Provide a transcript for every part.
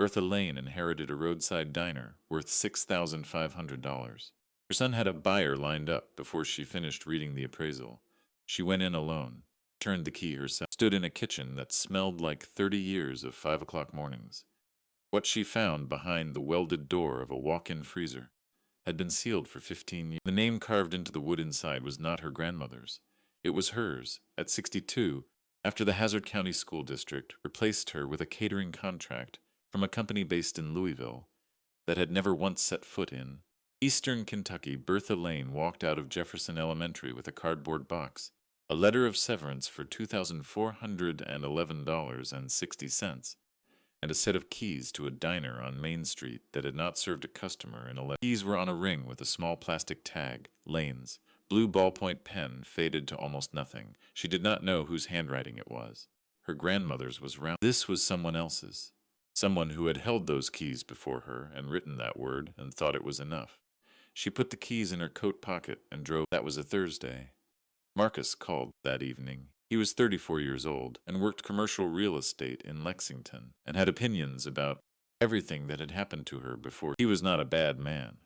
Bertha Lane inherited a roadside diner worth $6,500. Her son had a buyer lined up before she finished reading the appraisal. She went in alone, turned the key herself, stood in a kitchen that smelled like 30 years of 5 o'clock mornings. What she found behind the welded door of a walk-in freezer had been sealed for 15 years. The name carved into the wood inside was not her grandmother's. It was hers, at 62, after the Hazard County School District replaced her with a catering contract from a company based in Louisville that had never once set foot in Eastern Kentucky. Bertha Lane walked out of Jefferson Elementary with a cardboard box, a letter of severance for $2,411.60, and a set of keys to a diner on Main Street that had not served a customer in 11 years. Keys were on a ring with a small plastic tag, Lane's. Blue ballpoint pen faded to almost nothing. She did not know whose handwriting it was. Her grandmother's was round. This was someone else's. Someone who had held those keys before her and written that word and thought it was enough. She put the keys in her coat pocket and drove. That was a Thursday. Marcus called that evening. He was 34 years old and worked commercial real estate in Lexington and had opinions about everything that had happened to her before. He was not a bad man.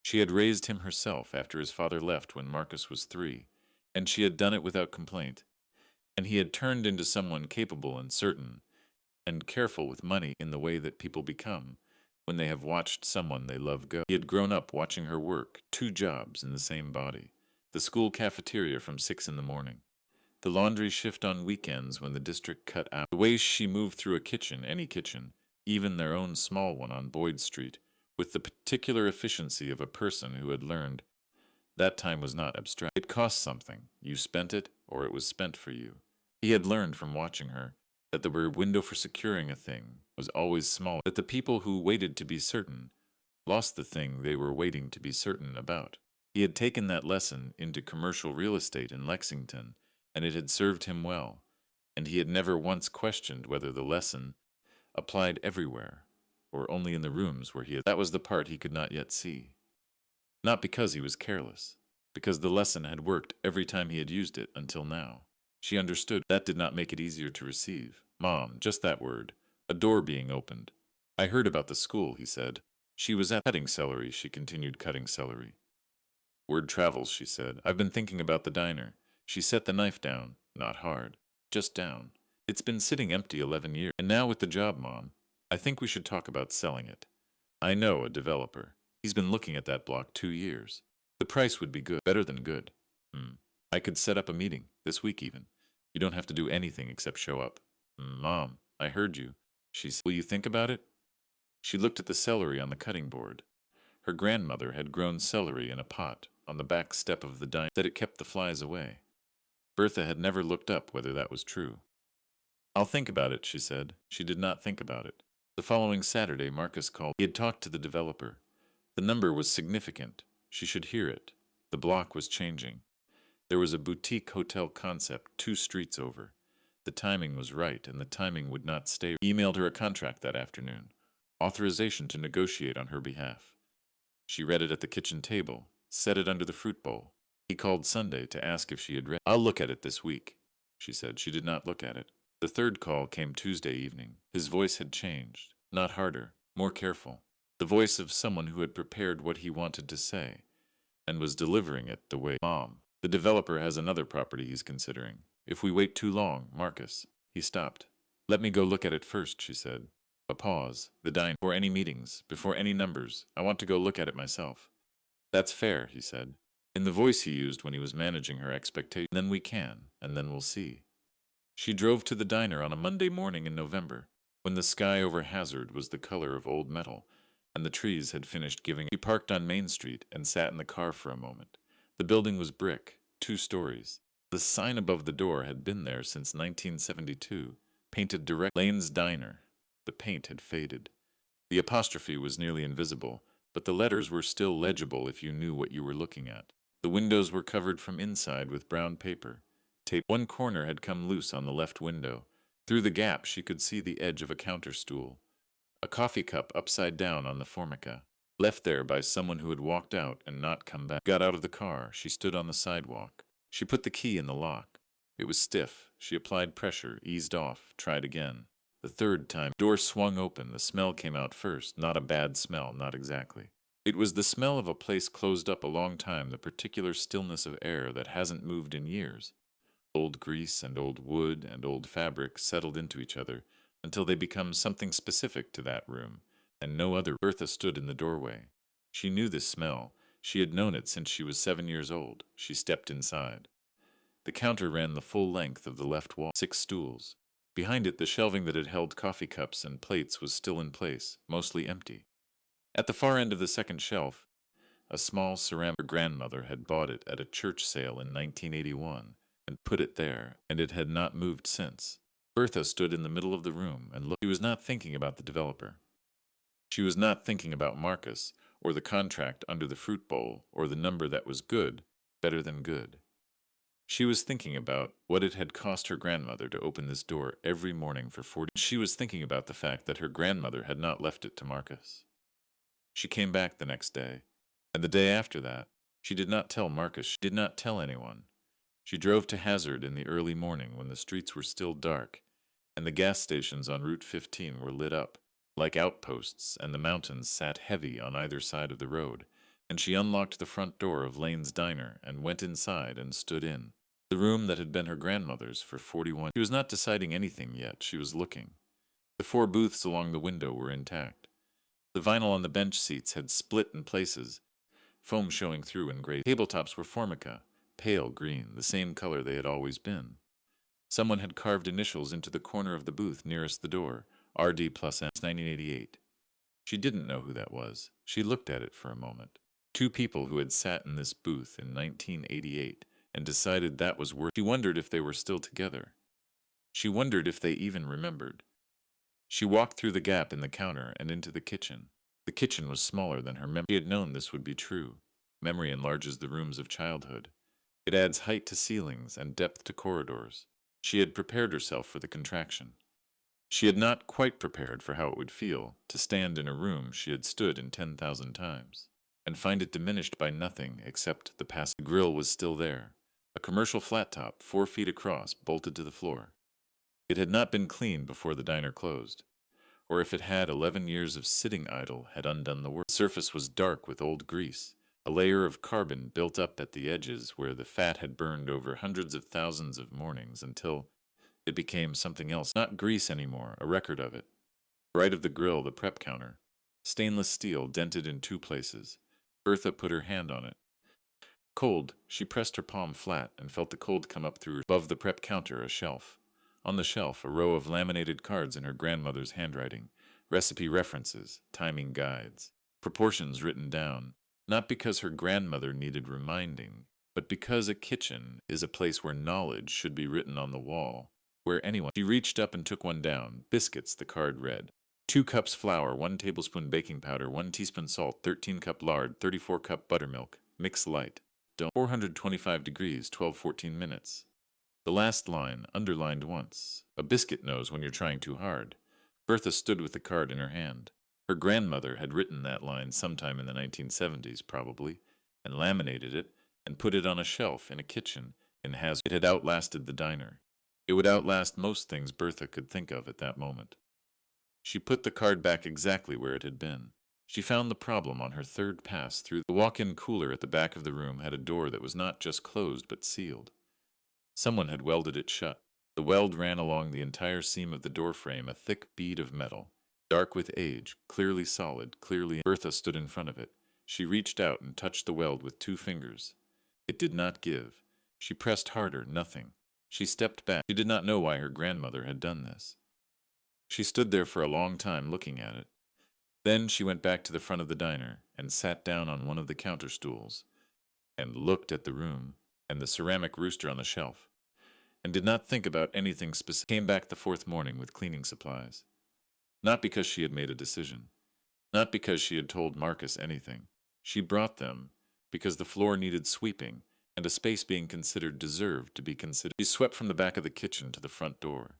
She had raised him herself after his father left when Marcus was 3, and she had done it without complaint. And he had turned into someone capable and certain, and careful with money in the way that people become when they have watched someone they love go. He had grown up watching her work 2 jobs in the same body. The school cafeteria from 6 in the morning. The laundry shift on weekends when the district cut out. The way she moved through a kitchen, any kitchen, even their own small one on Boyd Street, with the particular efficiency of a person who had learned that time was not abstract. It cost something. You spent it, or it was spent for you. He had learned from watching her that the window for securing a thing was always small, that the people who waited to be certain lost the thing they were waiting to be certain about. He had taken that lesson into commercial real estate in Lexington, and it had served him well, and he had never once questioned whether the lesson applied everywhere, or only in the rooms where he had. That was the part he could not yet see. Not because he was careless, because the lesson had worked every time he had used it until now. She understood. That did not make it easier to receive. Mom, just that word. A door being opened. I heard about the school, he said. She was at cutting celery. She continued cutting celery. Word travels, she said. I've been thinking about the diner. She set the knife down. Not hard. Just down. It's been sitting empty 11 years. And now with the job, Mom, I think we should talk about selling it. I know a developer. He's been looking at that block 2 years. The price would be good. Better than good. I could set up a meeting, this week even. You don't have to do anything except show up. Mom, I heard you. She said, will you think about it? She looked at the celery on the cutting board. Her grandmother had grown celery in a pot on the back step of the diner, that it kept the flies away. Bertha had never looked up whether that was true. I'll think about it, she said. She did not think about it. The following Saturday, Marcus called. He had talked to the developer. The number was significant. She should hear it. The block was changing. There was a boutique hotel concept 2 streets over. The timing was right, and the timing would not stay. He emailed her a contract that afternoon. Authorization to negotiate on her behalf. She read it at the kitchen table, set it under the fruit bowl. He called Sunday to ask if she had read it. I'll look at it this week, she said. She did not look at it. The third call came Tuesday evening. His voice had changed. Not harder, more careful. The voice of someone who had prepared what he wanted to say, and was delivering it the way. Mom, the developer has another property he's considering. If we wait too long, Marcus. He stopped. Let me go look at it first, she said. A pause. The diner. Before any meetings, before any numbers. I want to go look at it myself. That's fair, he said, in the voice he used when he was managing her expectations. Then we can, and then we'll see. She drove to the diner on a Monday morning in November, when the sky over Hazard was the color of old metal, and the trees had finished giving. She parked on Main Street and sat in the car for a moment. The building was brick, 2 stories. The sign above the door had been there since 1972, painted direct. Lane's Diner. The paint had faded. The apostrophe was nearly invisible, but the letters were still legible if you knew what you were looking at. The windows were covered from inside with brown paper. Tape. One corner had come loose on the left window. Through the gap she could see the edge of a counter stool. A coffee cup upside down on the formica, left there by someone who had walked out and not come back. Got out of the car. She stood on the sidewalk. She put the key in the lock. It was stiff. She applied pressure, eased off, tried again. The third time, the door swung open. The smell came out first. Not a bad smell, not exactly. It was the smell of a place closed up a long time, the particular stillness of air that hasn't moved in years. Old grease and old wood and old fabric settled into each other until they become something specific to that room, and no other. Bertha stood in the doorway. She knew this smell. She had known it since she was 7 years old. She stepped inside. The counter ran the full length of the left wall, 6 stools. Behind it, the shelving that had held coffee cups and plates was still in place, mostly empty. At the far end of the second shelf, a small ceramic. Her grandmother had bought it at a church sale in 1981 and put it there, and it had not moved since. Bertha stood in the middle of the room and looked. She was not thinking about the developer. She was not thinking about Marcus, or the contract under the fruit bowl, or the number that was good, better than good. She was thinking about what it had cost her grandmother to open this door every morning for 40. She was thinking about the fact that her grandmother had not left it to Marcus. She came back the next day, and the day after that. She did not tell Marcus. She did not tell anyone. She drove to Hazard in the early morning when the streets were still dark, and the gas stations on Route 15 were lit up like outposts, and the mountains sat heavy on either side of the road, and she unlocked the front door of Lane's diner and went inside and stood in the room that had been her grandmother's for 41. She was not deciding anything yet. She was looking. The 4 booths along the window were intact. The vinyl on the bench seats had split in places, foam showing through in gray. Tabletops were formica, pale green, the same color they had always been. Someone had carved initials into the corner of the booth nearest the door, RD plus M, 1988. She didn't know who that was. She looked at it for a moment. 2 people who had sat in this booth in 1988 and decided that was worth. She wondered if they were still together. She wondered if they even remembered. She walked through the gap in the counter and into the kitchen. The kitchen was smaller than her memory. She had known this would be true. Memory enlarges the rooms of childhood. It adds height to ceilings and depth to corridors. She had prepared herself for the contraction. She had not quite prepared for how it would feel to stand in a room she had stood in 10,000 times, and find it diminished by nothing except the past. The grill was still there, a commercial flat top 4 feet across, bolted to the floor. It had not been cleaned before the diner closed, or if it had, 11 years of sitting idle had undone the work. The surface was dark with old grease, a layer of carbon built up at the edges where the fat had burned over hundreds of thousands of mornings until it became something else, not grease anymore, a record of it. Right of the grill, the prep counter, stainless steel dented in 2 places. Bertha put her hand on it. Cold, she pressed her palm flat and felt the cold come up through her. Above the prep counter, a shelf. On the shelf, a row of laminated cards in her grandmother's handwriting, recipe references, timing guides, proportions written down, not because her grandmother needed reminding, but because a kitchen is a place where knowledge should be written on the wall, where anyone. She reached up and took one down. Biscuits, the card read. 2 cups flour, 1 tablespoon baking powder, 1 teaspoon salt, 13 cup lard, 34 cup buttermilk, mix light. 425 degrees, 12-14 minutes. The last line, underlined once. A biscuit knows when you're trying too hard. Bertha stood with the card in her hand. Her grandmother had written that line sometime in the 1970s, probably, and laminated it and put it on a shelf in a kitchen in Hazard. It had outlasted the diner. It would outlast most things Bertha could think of at that moment. She put the card back exactly where it had been. She found the problem on her third pass through. The walk-in cooler at the back of the room had a door that was not just closed but sealed. Someone had welded it shut. The weld ran along the entire seam of the door frame, a thick bead of metal, dark with age, clearly solid, clearly. Bertha stood in front of it. She reached out and touched the weld with 2 fingers. It did not give. She pressed harder, nothing. She stepped back. She did not know why her grandmother had done this. She stood there for a long time looking at it. Then she went back to the front of the diner and sat down on one of the counter stools and looked at the room and the ceramic rooster on the shelf, and did not think about anything specific. Came back the 4th morning with cleaning supplies. Not because she had made a decision. Not because she had told Marcus anything. She brought them because the floor needed sweeping, and a space being considered deserved to be considered. She swept from the back of the kitchen to the front door.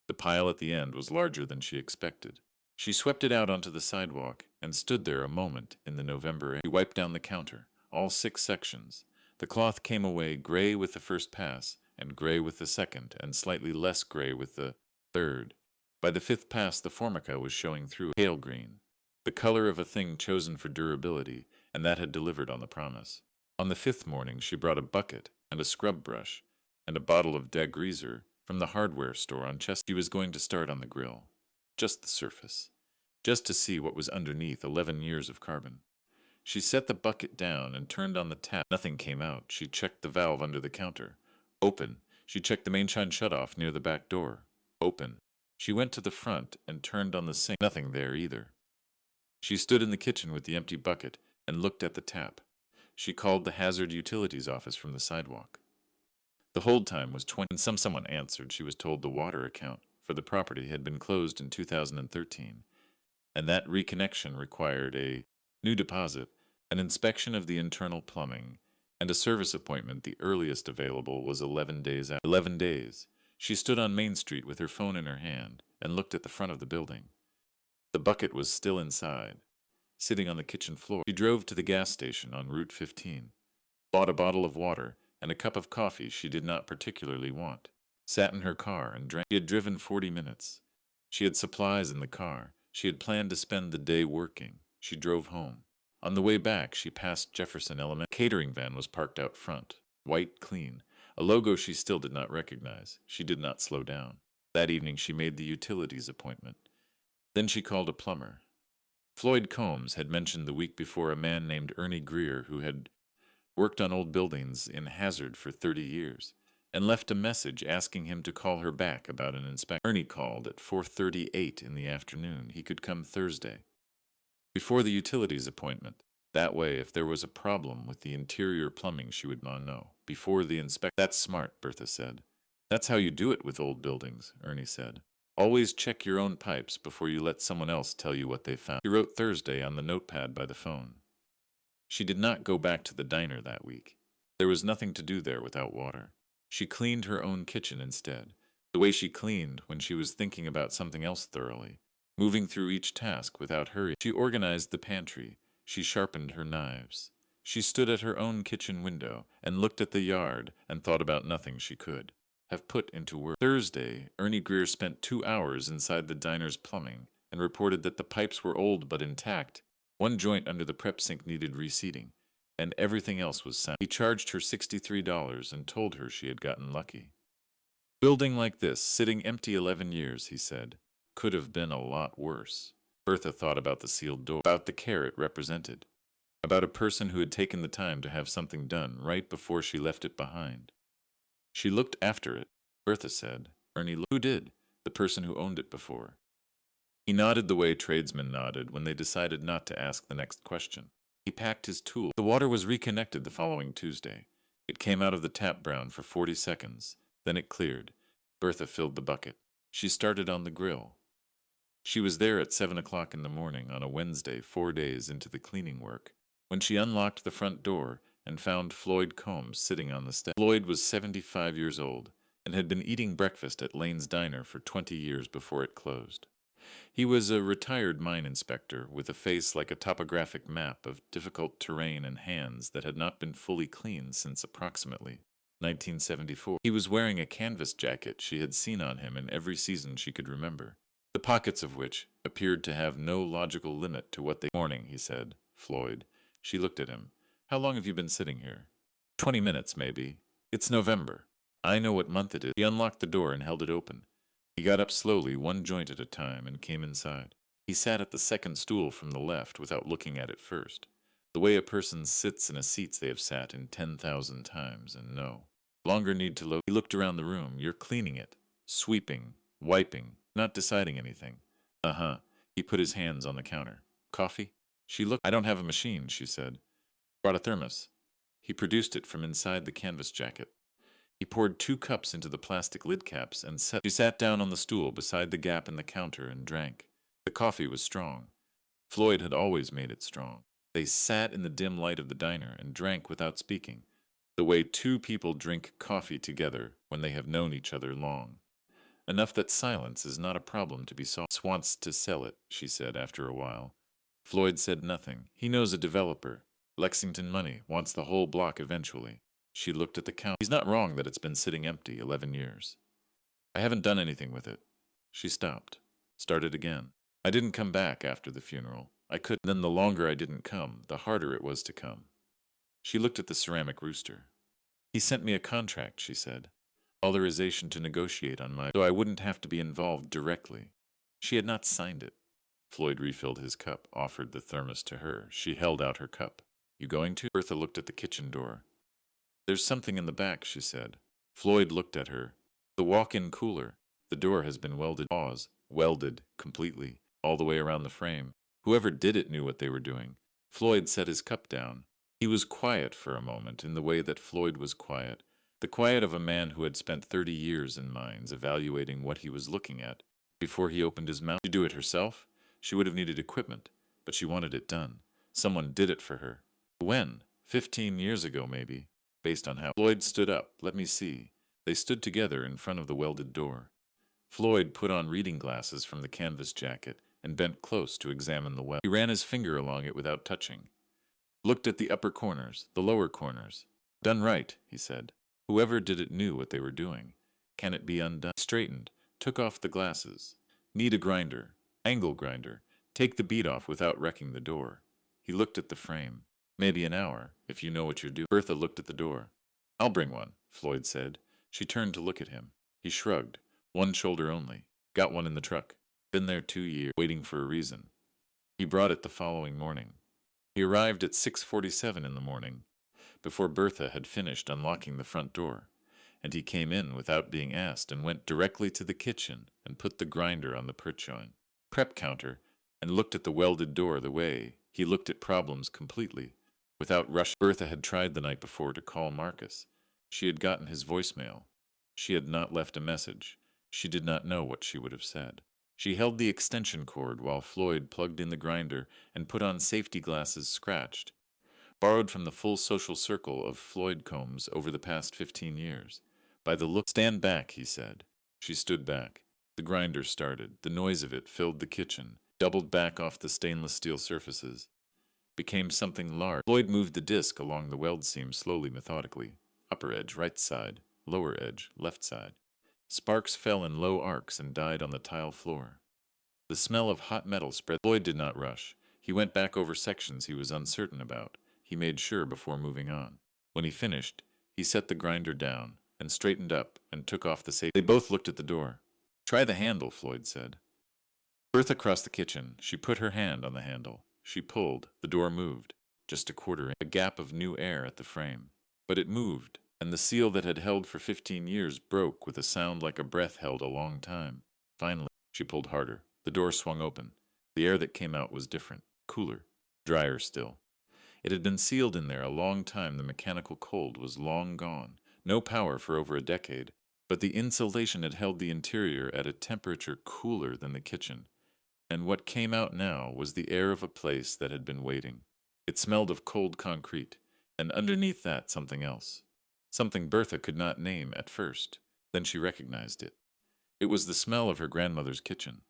The pile at the end was larger than she expected. She swept it out onto the sidewalk and stood there a moment in the November air. She wiped down the counter, all 6 sections. The cloth came away gray with the first pass, and gray with the second, and slightly less gray with the third. By the fifth pass, the formica was showing through pale green, the color of a thing chosen for durability, and that had delivered on the promise. On the fifth morning, she brought a bucket and a scrub brush and a bottle of degreaser from the hardware store on Chester. She was going to start on the grill, just the surface, just to see what was underneath 11 years of carbon. She set the bucket down and turned on the tap. Nothing came out. She checked the valve under the counter. Open. She checked the main shine shutoff near the back door. Open. She went to the front and turned on the sink. Nothing there either. She stood in the kitchen with the empty bucket and looked at the tap. She called the hazard utilities office from the sidewalk. The hold time was 20. When someone answered, she was told the water account for the property had been closed in 2013, and that reconnection required a new deposit, an inspection of the internal plumbing, and a service appointment. The earliest available was 11 days out. 11 days. She stood on Main Street with her phone in her hand and looked at the front of the building. The bucket was still inside, sitting on the kitchen floor. She drove to the gas station on Route 15, bought a bottle of water and a cup of coffee she did not particularly want, sat in her car and drank. She had driven 40 minutes. She had supplies in the car. She had planned to spend the day working. She drove home. On the way back, she passed Jefferson Elementary. A catering van was parked out front, white clean, a logo she still did not recognize. She did not slow down. That evening she made the utilities appointment. Then she called a plumber. Floyd Combs had mentioned the week before a man named Ernie Greer who had worked on old buildings in Hazard for 30 years, and left a message asking him to call her back about an inspection. Ernie called at 4:38 in the afternoon. He could come Thursday, before the utilities appointment. That way, if there was a problem with the interior plumbing, she would not know. Before the inspection. That's smart, Bertha said. That's how you do it with old buildings, Ernie said. Always check your own pipes before you let someone else tell you what they found. She wrote Thursday on the notepad by the phone. She did not go back to the diner that week. There was nothing to do there without water. She cleaned her own kitchen instead, the way she cleaned when she was thinking about something else thoroughly, moving through each task without hurry. She organized the pantry. She sharpened her knives. She stood at her own kitchen window and looked at the yard and thought about nothing she could have put into words. Thursday, Ernie Greer spent 2 hours inside the diner's plumbing and reported that the pipes were old but intact. One joint under the prep sink needed reseating, and everything else was sound. He charged her $63 and told her she had gotten lucky. Building like this, sitting empty 11 years, he said, could have been a lot worse. Bertha thought about the sealed door, about the care it represented, about a person who had taken the time to have something done right before she left it behind. She looked after it, Bertha said. Ernie looked. Who did? The person who owned it before. He nodded the way tradesmen nodded when they decided not to ask the next question. He packed his tools. The water was reconnected the following Tuesday. It came out of the tap brown for 40 seconds. Then it cleared. Bertha filled the bucket. She started on the grill. She was there at 7 o'clock in the morning on a Wednesday, 4 days into the cleaning work, when she unlocked the front door and found Floyd Combs sitting on the step. Floyd was 75 years old and had been eating breakfast at Lane's Diner for 20 years before it closed. He was a retired mine inspector with a face like a topographic map of difficult terrain and hands that had not been fully cleaned since approximately 1974. He was wearing a canvas jacket she had seen on him in every season she could remember, the pockets of which appeared to have no logical limit to what they... Morning, he said. Floyd. She looked at him. How long have you been sitting here? 20 minutes, maybe. It's November. I know what month it is. He unlocked the door and held it open. He got up slowly, one joint at a time, and came inside. He sat at the second stool from the left without looking at it first, the way a person sits in a seat they have sat in 10,000 times and know. Longer need to look. He looked around the room. You're cleaning it, sweeping, wiping, not deciding anything. Uh-huh. He put his hands on the counter. Coffee? She looked. I don't have a machine, she said. Brought a thermos. He produced it from inside the canvas jacket. He poured 2 cups into the plastic lid caps and She sat down on the stool beside the gap in the counter and drank. The coffee was strong. Floyd had always made it strong. They sat in the dim light of the diner and drank without speaking, the way 2 people drink coffee together when they have known each other long. Enough that silence is not a problem to be solved. Wants to sell it, she said after a while. Floyd said nothing. He knows a developer. Lexington money, wants the whole block eventually. She looked at the counter. He's not wrong that it's been sitting empty 11 years. I haven't done anything with it. She stopped. Started again. I didn't come back after the funeral. I couldn't. Then the longer I didn't come, the harder it was to come. She looked at the ceramic rooster. He sent me a contract, she said. Authorization to negotiate on my, so I wouldn't have to be involved directly. She had not signed it. Floyd refilled his cup, offered the thermos to her. She held out her cup. You going to? Bertha looked at the kitchen door. There's something in the back, she said. Floyd looked at her. The walk-in cooler. The door has been welded. Pause. Welded, completely, all the way around the frame. Whoever did it knew what they were doing. Floyd set his cup down. He was quiet for a moment, in the way that Floyd was quiet. The quiet of a man who had spent 30 years in mines evaluating what he was looking at before he opened his mouth. To do it herself? She would have needed equipment, but she wanted it done. Someone did it for her. When? 15 years ago, maybe, based on how. Floyd stood up. Let me see. They stood together in front of the welded door. Floyd put on reading glasses from the canvas jacket and bent close to examine the weld. He ran his finger along it without touching. Looked at the upper corners, the lower corners. Done right, he said. Whoever did it knew what they were doing. Can it be undone? Straightened, took off the glasses. Need a grinder. Angle grinder. Take the bead off without wrecking the door. He looked at the frame. Maybe an hour, if you know what you're doing. Bertha looked at the door. I'll bring one, Floyd said. She turned to look at him. He shrugged. One shoulder only. Got one in the truck. Been there 2 years, waiting for a reason. He brought it the following morning. He arrived at 6:47 in the morning, before Bertha had finished unlocking the front door, and he came in without being asked and went directly to the kitchen and put the grinder on the prep counter and looked at the welded door the way he looked at problems completely, without rushing. Bertha had tried the night before to call Marcus. She had gotten his voicemail. She had not left a message. She did not know what she would have said. She held the extension cord while Floyd plugged in the grinder and put on safety glasses scratched, borrowed from the full social circle of Floyd combs over the past 15 years. By the look, stand back, he said. She stood back. The grinder started. The noise of it filled the kitchen, doubled back off the stainless steel surfaces, became something large. Floyd moved the disc along the weld seam slowly, methodically. Upper edge, right side. Lower edge, left side. Sparks fell in low arcs and died on the tile floor. The smell of hot metal spread. Floyd did not rush. He went back over sections he was uncertain about. He made sure before moving on. When he finished, he set the grinder down and straightened up and took off the safety. They both looked at the door. Try the handle, Floyd said. Bertha crossed the kitchen. She put her hand on the handle. She pulled. The door moved. Just a quarter inch. A gap of new air at the frame. But it moved, and the seal that had held for 15 years broke with a sound like a breath held a long time. Finally, she pulled harder. The door swung open. The air that came out was different, cooler, drier still. It had been sealed in there a long time. The mechanical cold was long gone. No power for over a decade, but the insulation had held the interior at a temperature cooler than the kitchen. And what came out now was the air of a place that had been waiting. It smelled of cold concrete, and underneath that something else. Something Bertha could not name at first. Then she recognized it. It was the smell of her grandmother's kitchen.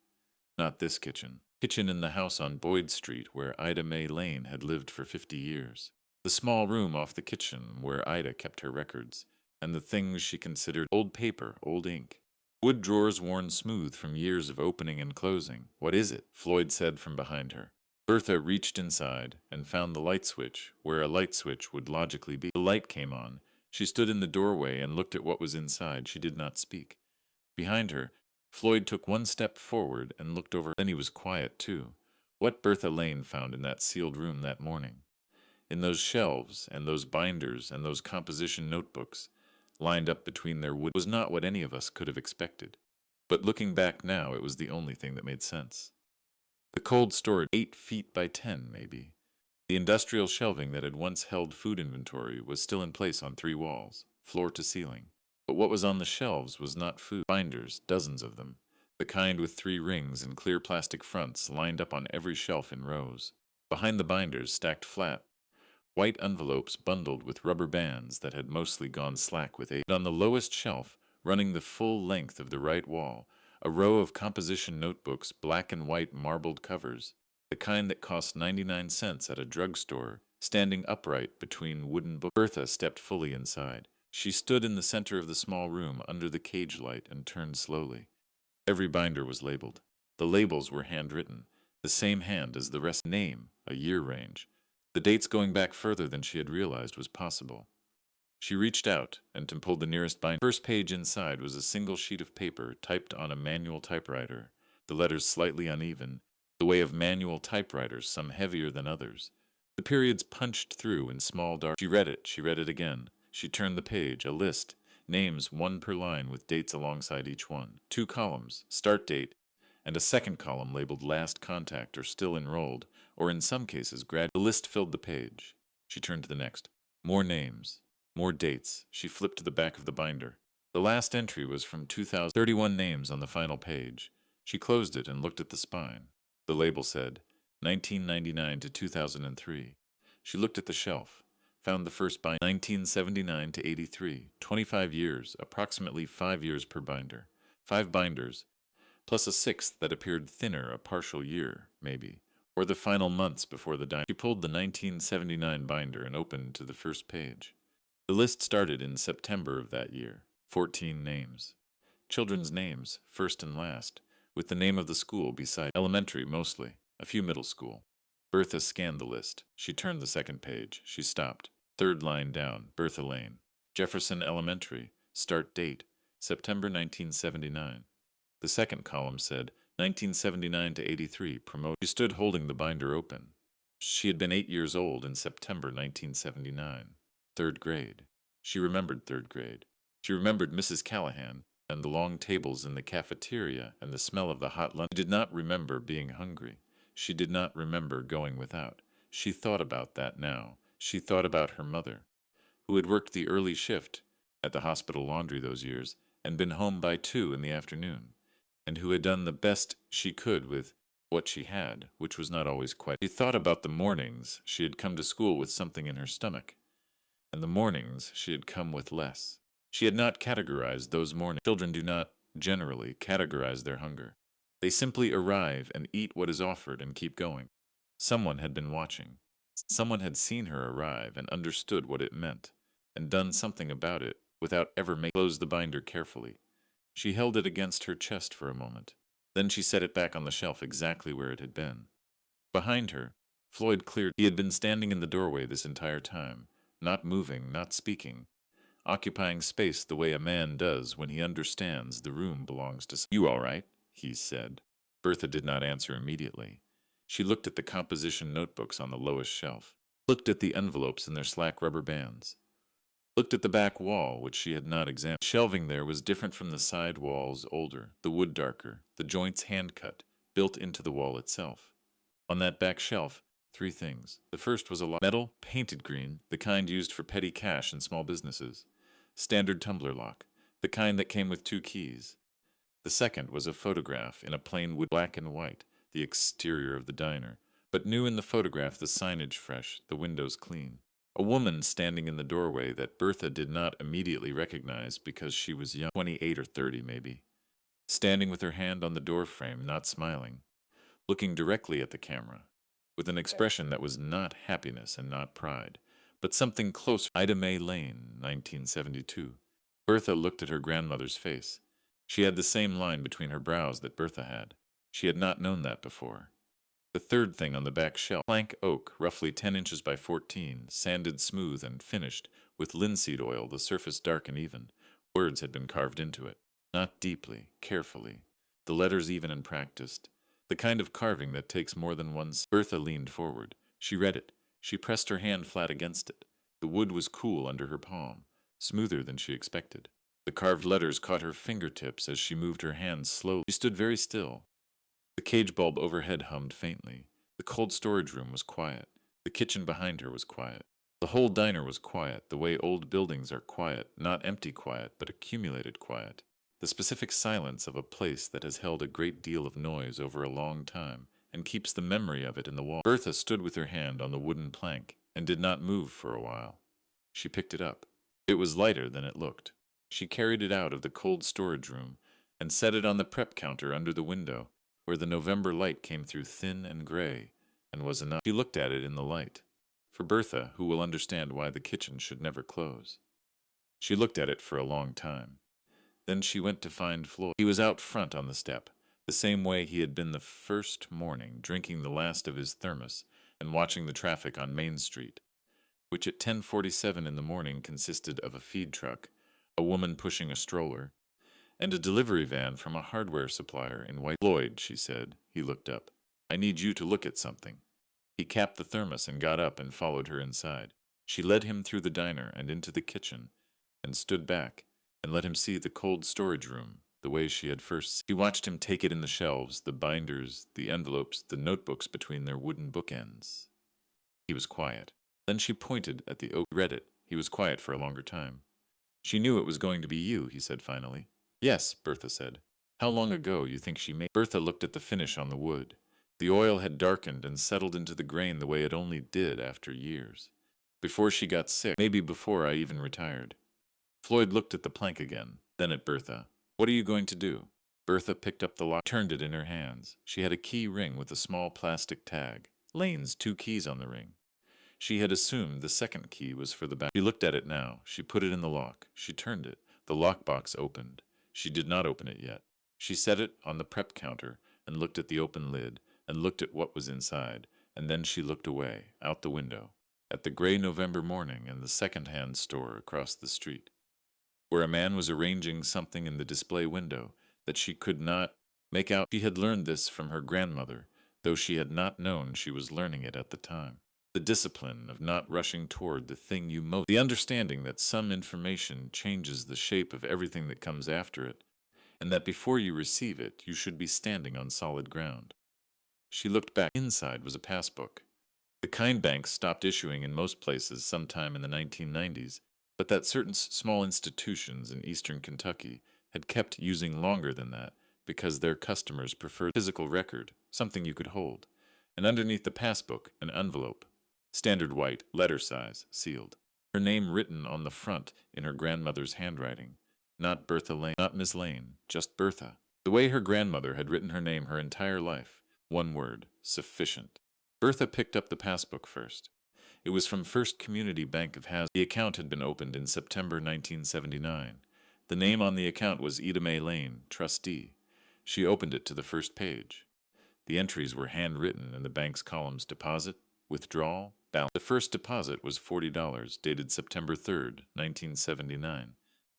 Not this kitchen. Kitchen in the house on Boyd Street where Ida Mae Lane had lived for 50 years. The small room off the kitchen where Ida kept her records, and the things she considered old paper, old ink. Wood drawers worn smooth from years of opening and closing. What is it? Floyd said from behind her. Bertha reached inside and found the light switch where a light switch would logically be. The light came on. She stood in the doorway and looked at what was inside. She did not speak. Behind her, Floyd took one step forward and looked over. Then he was quiet, too. What Bertha Lane found in that sealed room that morning, in those shelves and those binders and those composition notebooks, lined up between their wood, was not what any of us could have expected. But looking back now, it was the only thing that made sense. The cold storage, 8 feet by 10, maybe. The industrial shelving that had once held food inventory was still in place on 3 walls, floor to ceiling. But what was on the shelves was not food. Binders, dozens of them, the kind with 3 rings and clear plastic fronts lined up on every shelf in rows. Behind the binders, stacked flat, white envelopes bundled with rubber bands that had mostly gone slack with age. On the lowest shelf, running the full length of the right wall, a row of composition notebooks, black and white marbled covers, the kind that cost 99 cents at a drugstore, standing upright between wooden books. Bertha stepped fully inside. She stood in the center of the small room under the cage light and turned slowly. Every binder was labeled. The labels were handwritten, the same hand as the rest. Name, a year range. The dates going back further than she had realized was possible. She reached out and pulled the nearest binder. The first page inside was a single sheet of paper typed on a manual typewriter, the letters slightly uneven, the way of manual typewriters, some heavier than others. The periods punched through in small dark. She read it again. She turned the page, a list, names one per line with dates alongside each one. 2 columns, start date, and a second column labeled last contact or still enrolled, or in some cases grad. The list filled the page. She turned to the next. More names. More dates. She flipped to the back of the binder. The last entry was from 2031 names on the final page. She closed it and looked at the spine. The label said, 1999 to 2003. She looked at the shelf, found the first binder, 1979 to 83, 25 years, approximately 5 years per binder. 5 binders, plus a 6th that appeared thinner, a partial year, maybe, or the final months before the die. She pulled the 1979 binder and opened to the first page. The list started in September of that year. 14 names. Children's names, first and last, with the name of the school beside. Elementary, mostly. A few middle school. Bertha scanned the list. She turned the second page. She stopped. Third line down, Bertha Lane. Jefferson Elementary. Start date, September 1979. The second column said, 1979 to 83, promote. She stood holding the binder open. She had been 8 years old in September 1979. 3rd grade. She remembered 3rd grade. She remembered Mrs. Callahan and the long tables in the cafeteria and the smell of the hot lunch. She did not remember being hungry. She did not remember going without. She thought about that now. She thought about her mother, who had worked the early shift at the hospital laundry those years and been home by 2 in the afternoon, and who had done the best she could with what she had, which was not always quite. She thought about the mornings she had come to school with something in her stomach, and the mornings she had come with less. She had not categorized those mornings. Children do not, generally, categorize their hunger. They simply arrive and eat what is offered and keep going. Someone had been watching. Someone had seen her arrive and understood what it meant, and done something about it without ever making. Closed the binder carefully. She held it against her chest for a moment. Then she set it back on the shelf exactly where it had been. Behind her, Floyd cleared. He had been standing in the doorway this entire time, not moving, not speaking, occupying space the way a man does when he understands the room belongs to someone. You all right? He said. Bertha did not answer immediately. She looked at the composition notebooks on the lowest shelf, looked at the envelopes in their slack rubber bands, looked at the back wall, which she had not examined. The shelving there was different from the side walls, older, the wood darker, the joints hand-cut, built into the wall itself. On that back shelf, 3 things. The first was a lock. Metal, painted green, the kind used for petty cash in small businesses. Standard tumbler lock, the kind that came with 2 keys. The second was a photograph in a plain wood, black and white, the exterior of the diner, but new in the photograph, the signage fresh, the windows clean. A woman standing in the doorway that Bertha did not immediately recognize because she was young, 28 or 30 maybe, standing with her hand on the door frame, not smiling, looking directly at the camera, with an expression that was not happiness and not pride, but something closer. Ida Mae Lane, 1972. Bertha looked at her grandmother's face. She had the same line between her brows that Bertha had. She had not known that before. The third thing on the back shelf, plank oak, roughly 10 inches by 14, sanded smooth and finished, with linseed oil, the surface dark and even. Words had been carved into it, not deeply, carefully. The letters even and practiced. The kind of carving that takes more than one. Bertha leaned forward. She read it. She pressed her hand flat against it. The wood was cool under her palm, smoother than she expected. The carved letters caught her fingertips as she moved her hands slowly. She stood very still. The cage bulb overhead hummed faintly. The cold storage room was quiet. The kitchen behind her was quiet. The whole diner was quiet, the way old buildings are quiet, not empty quiet, but accumulated quiet. The specific silence of a place that has held a great deal of noise over a long time and keeps the memory of it in the wall. Bertha stood with her hand on the wooden plank and did not move for a while. She picked it up. It was lighter than it looked. She carried it out of the cold storage room and set it on the prep counter under the window, where the November light came through thin and gray, and was enough. She looked at it in the light. For Bertha, who will understand why the kitchen should never close. She looked at it for a long time. Then she went to find Floyd. He was out front on the step, the same way he had been the first morning, drinking the last of his thermos and watching the traffic on Main Street, which at 10:47 in the morning consisted of a feed truck, a woman pushing a stroller, and a delivery van from a hardware supplier in White. Floyd, she said. He looked up. I need you to look at something. He capped the thermos and got up and followed her inside. She led him through the diner and into the kitchen, and stood back and let him see the cold storage room the way she had first seen. He watched him take it in the shelves, the binders, the envelopes, the notebooks between their wooden bookends. He was quiet. Then she pointed at the oak. Read it. He was quiet for a longer time. She knew it was going to be you, he said finally. Yes, Bertha said. How long ago you think she made? Bertha looked at the finish on the wood. The oil had darkened and settled into the grain the way it only did after years. Before she got sick, maybe before I even retired. Floyd looked at the plank again, then at Bertha. What are you going to do? Bertha picked up the lock, turned it in her hands. She had a key ring with a small plastic tag. Lane's 2 keys on the ring. She had assumed the second key was for the back. She looked at it now. She put it in the lock. She turned it. The lockbox opened. She did not open it yet. She set it on the prep counter and looked at the open lid and looked at what was inside, and then she looked away, out the window, at the gray November morning and the second-hand store across the street, where a man was arranging something in the display window that she could not make out. She had learned this from her grandmother, though she had not known she was learning it at the time. The discipline of not rushing toward the thing you most, the understanding that some information changes the shape of everything that comes after it, and that before you receive it, you should be standing on solid ground. She looked back. Inside was a passbook. The kind banks stopped issuing in most places sometime in the 1990s, but that certain small institutions in eastern Kentucky had kept using longer than that because their customers preferred physical record, something you could hold, and underneath the passbook, an envelope, standard white, letter size, sealed. Her name written on the front in her grandmother's handwriting. Not Bertha Lane, not Miss Lane, just Bertha. The way her grandmother had written her name her entire life. One word, sufficient. Bertha picked up the passbook first. It was from First Community Bank of Hazard. The account had been opened in September 1979. The name on the account was Ida Mae Lane, trustee. She opened it to the first page. The entries were handwritten in the bank's columns: deposit, withdrawal, balance. The first deposit was $40, dated September 3rd, 1979.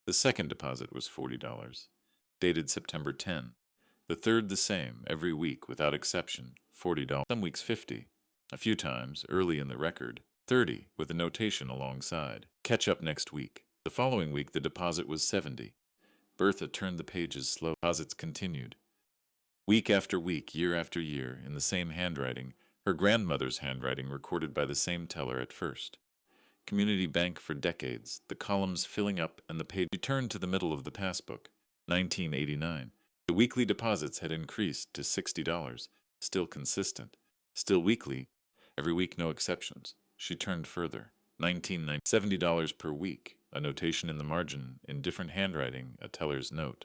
The second deposit was $40, dated September 10. The third the same, every week without exception, $40. Some weeks 50. A few times, early in the record, 30, with a notation alongside. Catch up next week. The following week the deposit was 70. Bertha turned the pages slowly. Deposits continued. Week after week, year after year, in the same handwriting, her grandmother's handwriting recorded by the same teller at first. Community Bank for decades, the columns filling up and the page. She turned to the middle of the passbook. 1989. The weekly deposits had increased to $60, still consistent, still weekly, every week no exceptions. She turned further. 1990. $70 per week, a notation in the margin, in different handwriting, a teller's note.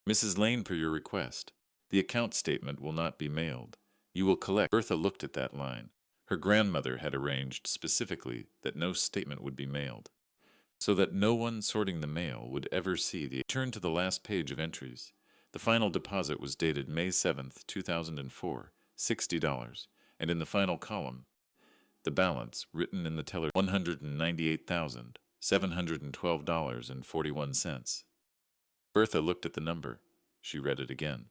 Mrs. Lane, per your request, the account statement will not be mailed. You will collect. Bertha looked at that line. Her grandmother had arranged specifically that no statement would be mailed, so that no one sorting the mail would ever see the. Turn to the last page of entries. The final deposit was dated May 7th, 2004, $60, and in the final column, the balance, written in the teller, $198,712.41. Bertha looked at the number. She read it again.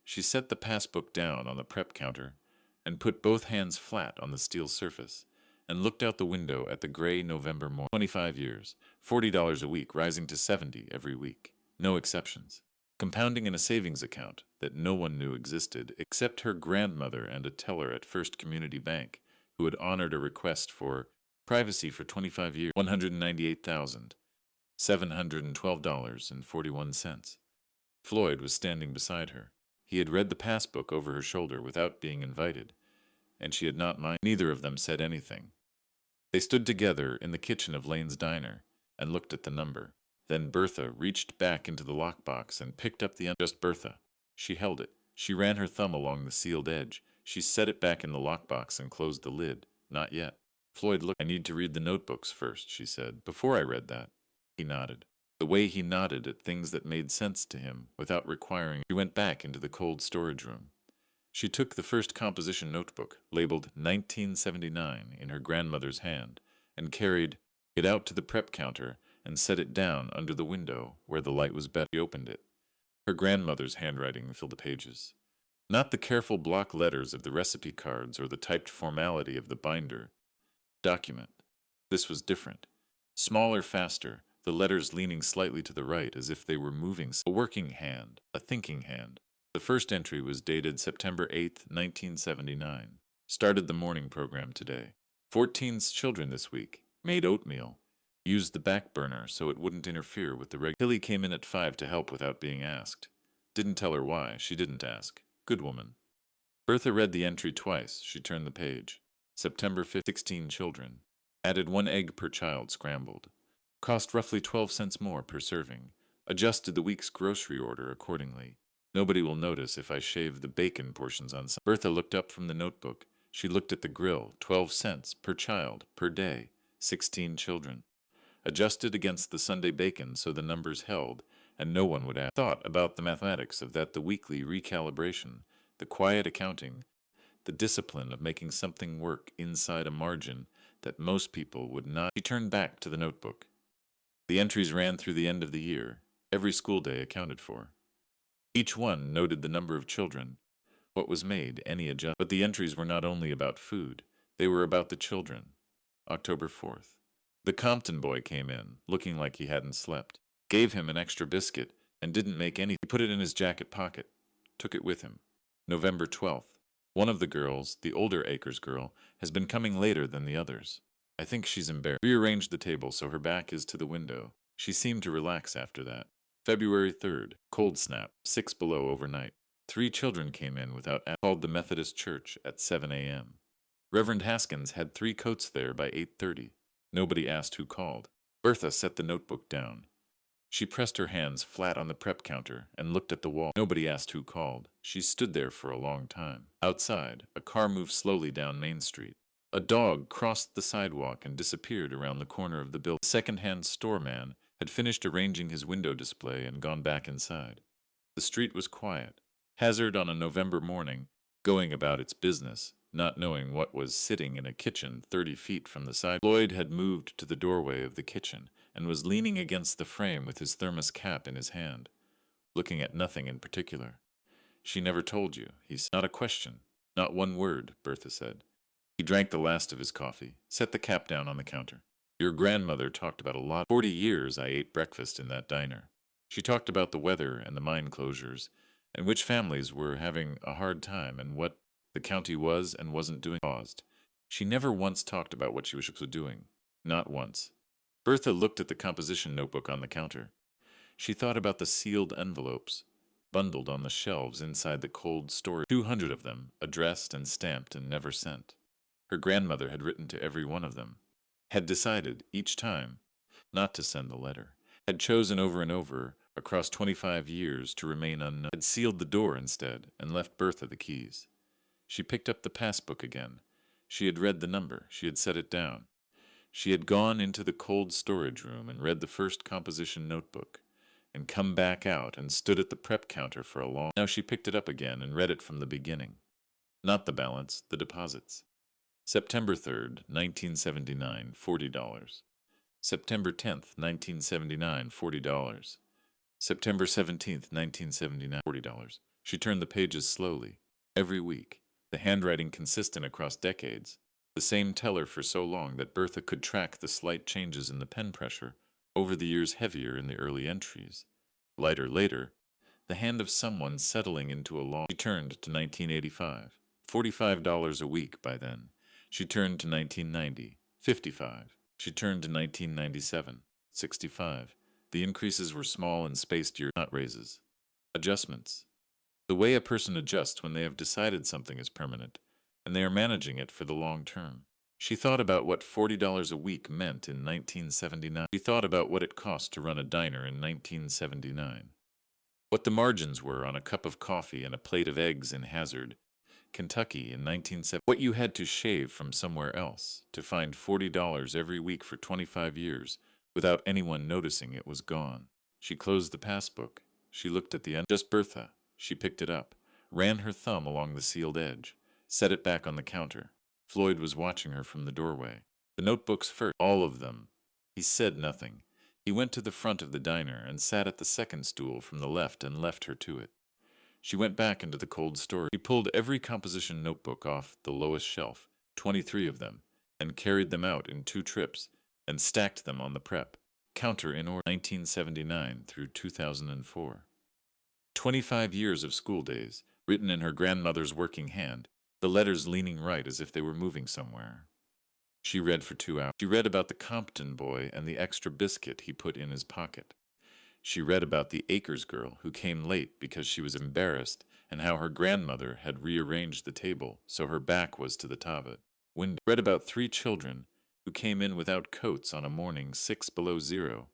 She set the passbook down on the prep counter and put both hands flat on the steel surface and looked out the window at the gray November morning. 25 years, $40 a week, rising to $70 every week. No exceptions. Compounding in a savings account that no one knew existed except her grandmother and a teller at First Community Bank who had honored a request for privacy for 25 years. $198,712.41. Floyd was standing beside her. He had read the passbook over her shoulder without being invited, and she had not minded. Neither of them said anything. They stood together in the kitchen of Lane's diner and looked at the number. Then Bertha reached back into the lockbox and picked up the just Bertha. She held it. She ran her thumb along the sealed edge. She set it back in the lockbox and closed the lid. Not yet. Floyd looked. I need to read the notebooks first, she said. Before I read that. He nodded. The way he nodded at things that made sense to him without requiring. She went back into the cold storage room. She took the first composition notebook, labeled 1979, in her grandmother's hand, and carried it out to the prep counter and set it down under the window where the light was better. She opened it. Her grandmother's handwriting filled the pages. Not the careful block letters of the recipe cards or the typed formality of the binder document. This was different. Smaller, faster, the letters leaning slightly to the right as if they were moving. A working hand, a thinking hand. The first entry was dated September 8, 1979. Started the morning program today. 14 children this week. Made oatmeal. Used the back burner so it wouldn't interfere with the regular. Tilly came in at 5 to help without being asked. Didn't tell her why. She didn't ask. Good woman. Bertha read the entry twice. She turned the page. September 5th, 16 children. Added 1 egg per child scrambled. Cost roughly 12 cents more per serving. Adjusted the week's grocery order accordingly. Nobody will notice if I shave the bacon portions on some. Bertha looked up from the notebook. She looked at the grill. 12 cents per child, per day. 16 children. Adjusted against the Sunday bacon so the numbers held, and no one would ask. Thought about the mathematics of that, the weekly recalibration, the quiet accounting, the discipline of making something work inside a margin that most people would not. She turned back to the notebook. The entries ran through the end of the year, every school day accounted for. Each one noted the number of children, what was made, any adjustment. But the entries were not only about food, they were about the children. October 4th. The Compton boy came in, looking like he hadn't slept. Gave him an extra biscuit, and didn't make any. He put it in his jacket pocket. Took it with him. November 12th. One of the girls, the older Akers girl, has been coming later than the others. I think she's embarrassed. Rearranged the table so her back is to the window. She seemed to relax after that. February 3rd. Cold snap. 6 below overnight. 3 children came in without called the Methodist Church at 7 a.m. Reverend Haskins had 3 coats there by 8:30. Nobody asked who called. Bertha set the notebook down. She pressed her hands flat on the prep counter and looked at the wall. Nobody asked who called. She stood there for a long time. Outside, a car moved slowly down Main Street. A dog crossed the sidewalk and disappeared around the corner of the building. The second-hand store man had finished arranging his window display and gone back inside. The street was quiet. Hazard on a November morning, going about its business, not knowing what was sitting in a kitchen 30 feet from the side. Lloyd had moved to the doorway of the kitchen and was leaning against the frame with his thermos cap in his hand, looking at nothing in particular. She never told you, he said. Not a question, not one word, Bertha said. He drank the last of his coffee, set the cap down on the counter. Your grandmother talked about a lot. 40 years I ate breakfast in that diner. She talked about the weather and the mine closures, and which families were having a hard time and what the county was and wasn't doing. Paused. She never once talked about what she was doing. Not once. Bertha looked at the composition notebook on the counter. She thought about the sealed envelopes, bundled on the shelves inside the cold storage. 200 of them, addressed and stamped and never sent. Her grandmother had written to every one of them. Had decided, each time, not to send the letter. Had chosen over and over, across 25 years, to remain unknown. Had sealed the door instead, and left Bertha the keys. She picked up the passbook again. She had read the number. She had set it down. She had gone into the cold storage room and read the first composition notebook, and come back out and stood at the prep counter for a long. Now she picked it up again and read it from the beginning. Not the balance, the deposits. September 3rd, 1979, $40. September 10th, 1979, $40. September 17th, 1979, $40. She turned the pages slowly. Every week. The handwriting consistent across decades. The same teller for so long that Bertha could track the slight changes in the pen pressure, over the years heavier in the early entries. Lighter later, the hand of someone settling into a long. She turned to 1985. $45 a week by then. She turned to 1990. $55. She turned to 1997. $65. The increases were small and spaced year, not raises. Adjustments. The way a person adjusts when they have decided something is permanent, and they are managing it for the long term. She thought about what $40 a week meant in 1979. She thought about what it cost to run a diner in 1979. What the margins were on a cup of coffee and a plate of eggs in Hazard, Kentucky in 1970. What you had to shave from somewhere else to find $40 every week for 25 years without anyone noticing it was gone. She closed the passbook. She looked at the end. Just Bertha. She picked it up, ran her thumb along the sealed edge, set it back on the counter. Floyd was watching her from the doorway. The notebooks first. All of them. He said nothing. He went to the front of the diner and sat at the second stool from the left and left her to it. She went back into the cold storage. He pulled every composition notebook off the lowest shelf, 23 of them, and carried them out in 2 trips, and stacked them on the prep counter in order. 1979 through 2004. 25 years of school days, written in her grandmother's working hand, the letters leaning right as if they were moving somewhere. She read for 2 hours. She read about the Compton boy and the extra biscuit he put in his pocket. She read about the Akers girl who came late because she was embarrassed and how her grandmother had rearranged the table so her back was to the tavet window. Read about 3 children who came in without coats on a morning 6 below zero,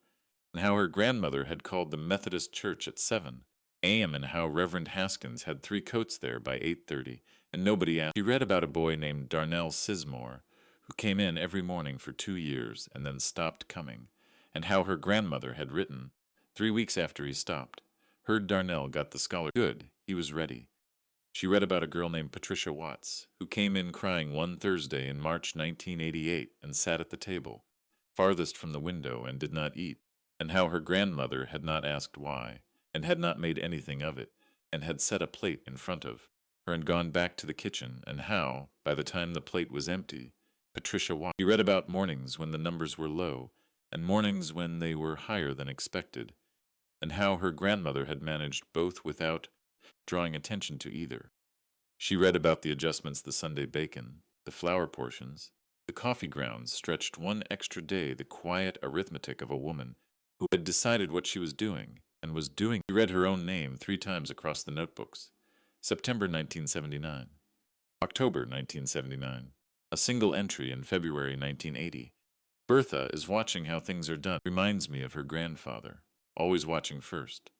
and how her grandmother had called the Methodist church at 7 a.m. and how Reverend Haskins had 3 coats there by 8:30 and nobody asked. She read about a boy named Darnell Sismore who came in every morning for 2 years and then stopped coming, and how her grandmother had written 3 weeks after he stopped. Heard Darnell got the scholarship. Good, he was ready. She read about a girl named Patricia Watts, who came in crying one Thursday in March 1988 and sat at the table, farthest from the window, and did not eat, and how her grandmother had not asked why, and had not made anything of it, and had set a plate in front of her and gone back to the kitchen, and how, by the time the plate was empty, Patricia Watts. She read about mornings when the numbers were low, and mornings when they were higher than expected, and how her grandmother had managed both without drawing attention to either. She read about the adjustments, the Sunday bacon, the flour portions, the coffee grounds stretched 1 extra day, the quiet arithmetic of a woman who had decided what she was doing and was doing. She read her own name 3 times across the notebooks. September 1979. October 1979. A single entry in February 1980. Bertha is watching how things are done. Reminds me of her grandfather, always watching first.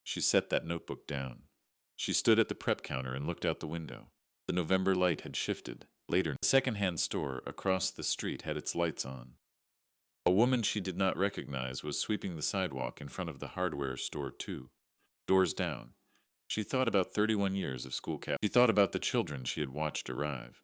She set that notebook down. She stood at the prep counter and looked out the window. The November light had shifted. Later, the second-hand store across the street had its lights on. A woman she did not recognize was sweeping the sidewalk in front of the hardware store too. Doors down. She thought about 31 years of school cap. She thought about the children she had watched arrive.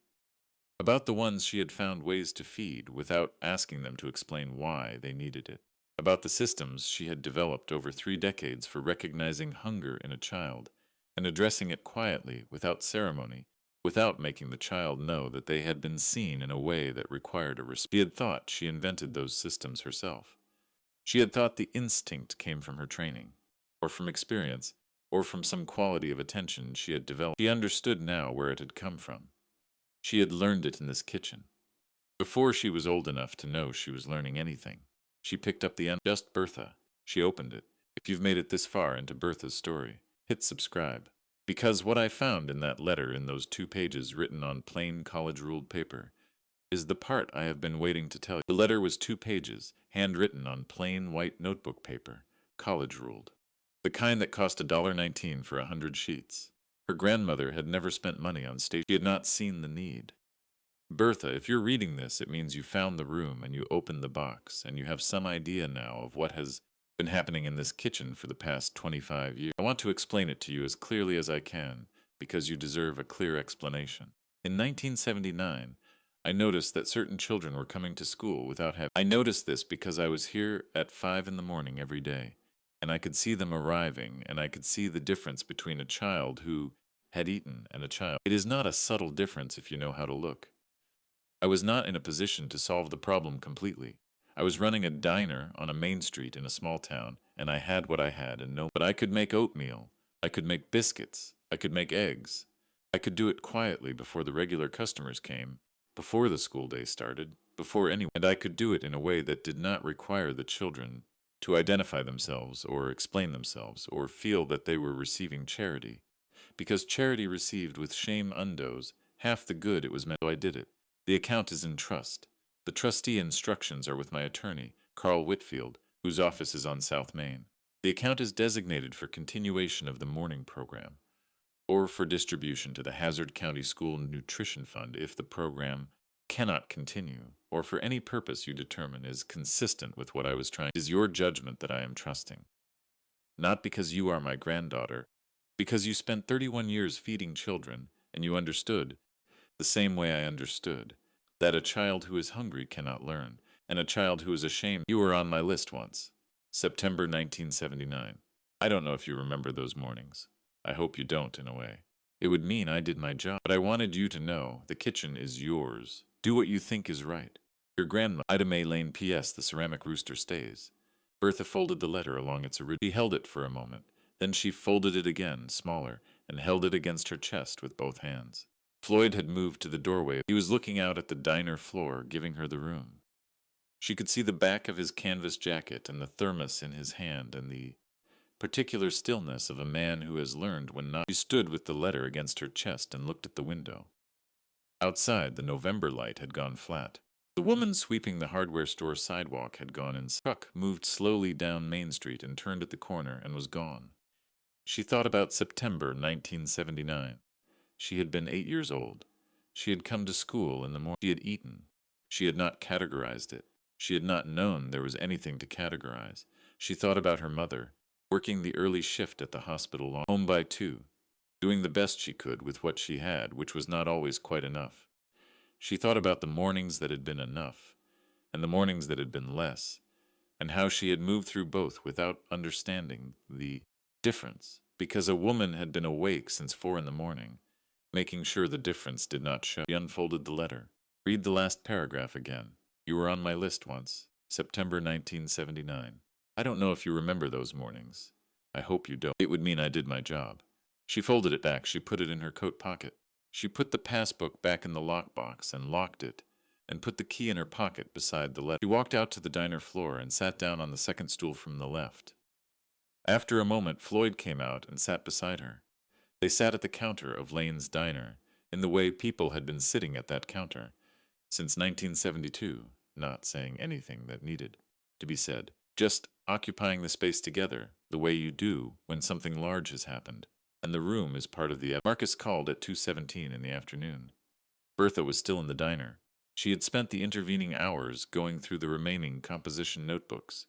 About the ones she had found ways to feed without asking them to explain why they needed it. About the systems she had developed over 3 decades for recognizing hunger in a child and addressing it quietly, without ceremony, without making the child know that they had been seen in a way that required a response. She had thought she invented those systems herself. She had thought the instinct came from her training, or from experience, or from some quality of attention she had developed. She understood now where it had come from. She had learned it in this kitchen. Before she was old enough to know she was learning anything. She picked up the Just Bertha. She opened it. If you've made it this far into Bertha's story, hit subscribe. Because what I found in that letter, in those 2 pages written on plain college-ruled paper, is the part I have been waiting to tell you. The letter was 2 pages, handwritten on plain white notebook paper, college-ruled. The kind that cost $1.19 for 100 sheets. Her grandmother had never spent money on station. She had not seen the need. Bertha, if you're reading this, it means you found the room and you opened the box, and you have some idea now of what has been happening in this kitchen for the past 25 years. I want to explain it to you as clearly as I can, because you deserve a clear explanation. In 1979, I noticed that certain children were coming to school without having. I noticed this because I was here at 5 in the morning every day, and I could see them arriving, and I could see the difference between a child who had eaten and a child. It is not a subtle difference if you know how to look. I was not in a position to solve the problem completely. I was running a diner on a main street in a small town, and I had what I had, and no. But I could make oatmeal. I could make biscuits. I could make eggs. I could do it quietly before the regular customers came, before the school day started, before anyone. And I could do it in a way that did not require the children to identify themselves or explain themselves or feel that they were receiving charity. Because charity received with shame undoes half the good it was meant. So I did it. The account is in trust. The trustee instructions are with my attorney, Carl Whitfield, whose office is on South Main. The account is designated for continuation of the morning program, or for distribution to the Hazard County School Nutrition Fund if the program cannot continue, or for any purpose you determine is consistent with what I was trying. It is your judgment that I am trusting. Not because you are my granddaughter, because you spent 31 years feeding children, and you understood, the same way I understood, that a child who is hungry cannot learn, and a child who is ashamed. You were on my list once. September 1979. I don't know if you remember those mornings. I hope you don't, in a way. It would mean I did my job, but I wanted you to know the kitchen is yours. Do what you think is right. Your grandma, Ida May Lane, P.S. The ceramic rooster stays. Bertha folded the letter along its original. She held it for a moment. Then she folded it again, smaller, and held it against her chest with both hands. Floyd had moved to the doorway. He was looking out at the diner floor, giving her the room. She could see the back of his canvas jacket and the thermos in his hand and the particular stillness of a man who has learned when not. She stood with the letter against her chest and looked at the window. Outside, the November light had gone flat. The woman sweeping the hardware store sidewalk had gone inside. The truck moved slowly down Main Street and turned at the corner and was gone. She thought about September 1979. She had been 8 years old. She had come to school in the morning. She had eaten. She had not categorized it. She had not known there was anything to categorize. She thought about her mother, working the early shift at the hospital, home by 2, doing the best she could with what she had, which was not always quite enough. She thought about the mornings that had been enough, and the mornings that had been less, and how she had moved through both without understanding the difference, because a woman had been awake since 4 in the morning, making sure the difference did not show. She unfolded the letter. Read the last paragraph again. You were on my list once. September 1979. I don't know if you remember those mornings. I hope you don't. It would mean I did my job. She folded it back. She put it in her coat pocket. She put the passbook back in the lockbox and locked it, and put the key in her pocket beside the letter. She walked out to the diner floor and sat down on the second stool from the left. After a moment, Floyd came out and sat beside her. They sat at the counter of Lane's diner, in the way people had been sitting at that counter since 1972, not saying anything that needed to be said, just occupying the space together, the way you do when something large has happened, and the room is part of the. Marcus called at 2:17 in the afternoon. Bertha was still in the diner. She had spent the intervening hours going through the remaining composition notebooks,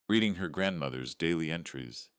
reading her grandmother's daily entries,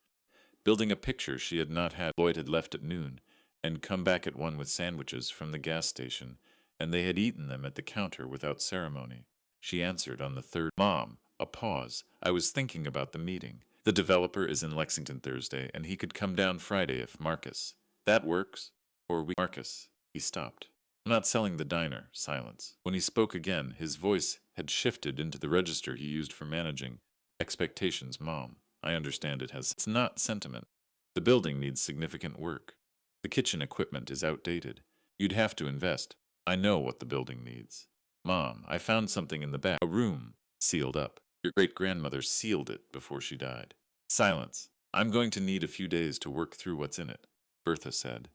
building a picture she had not had. Lloyd had left at noon, and come back at 1 with sandwiches from the gas station, and they had eaten them at the counter without ceremony. She answered on the third. Mom, a pause. I was thinking about the meeting. The developer is in Lexington Thursday, and he could come down Friday if Marcus. That works? Or we. Marcus. He stopped. I'm not selling the diner. Silence. When he spoke again, his voice had shifted into the register he used for managing expectations. Mom, I understand it has. It's not sentiment. The building needs significant work. The kitchen equipment is outdated. You'd have to invest. I know what the building needs. Mom, I found something in the back. A room. Sealed up. Your great-grandmother sealed it before she died. Silence. I'm going to need a few days to work through what's in it, Bertha said.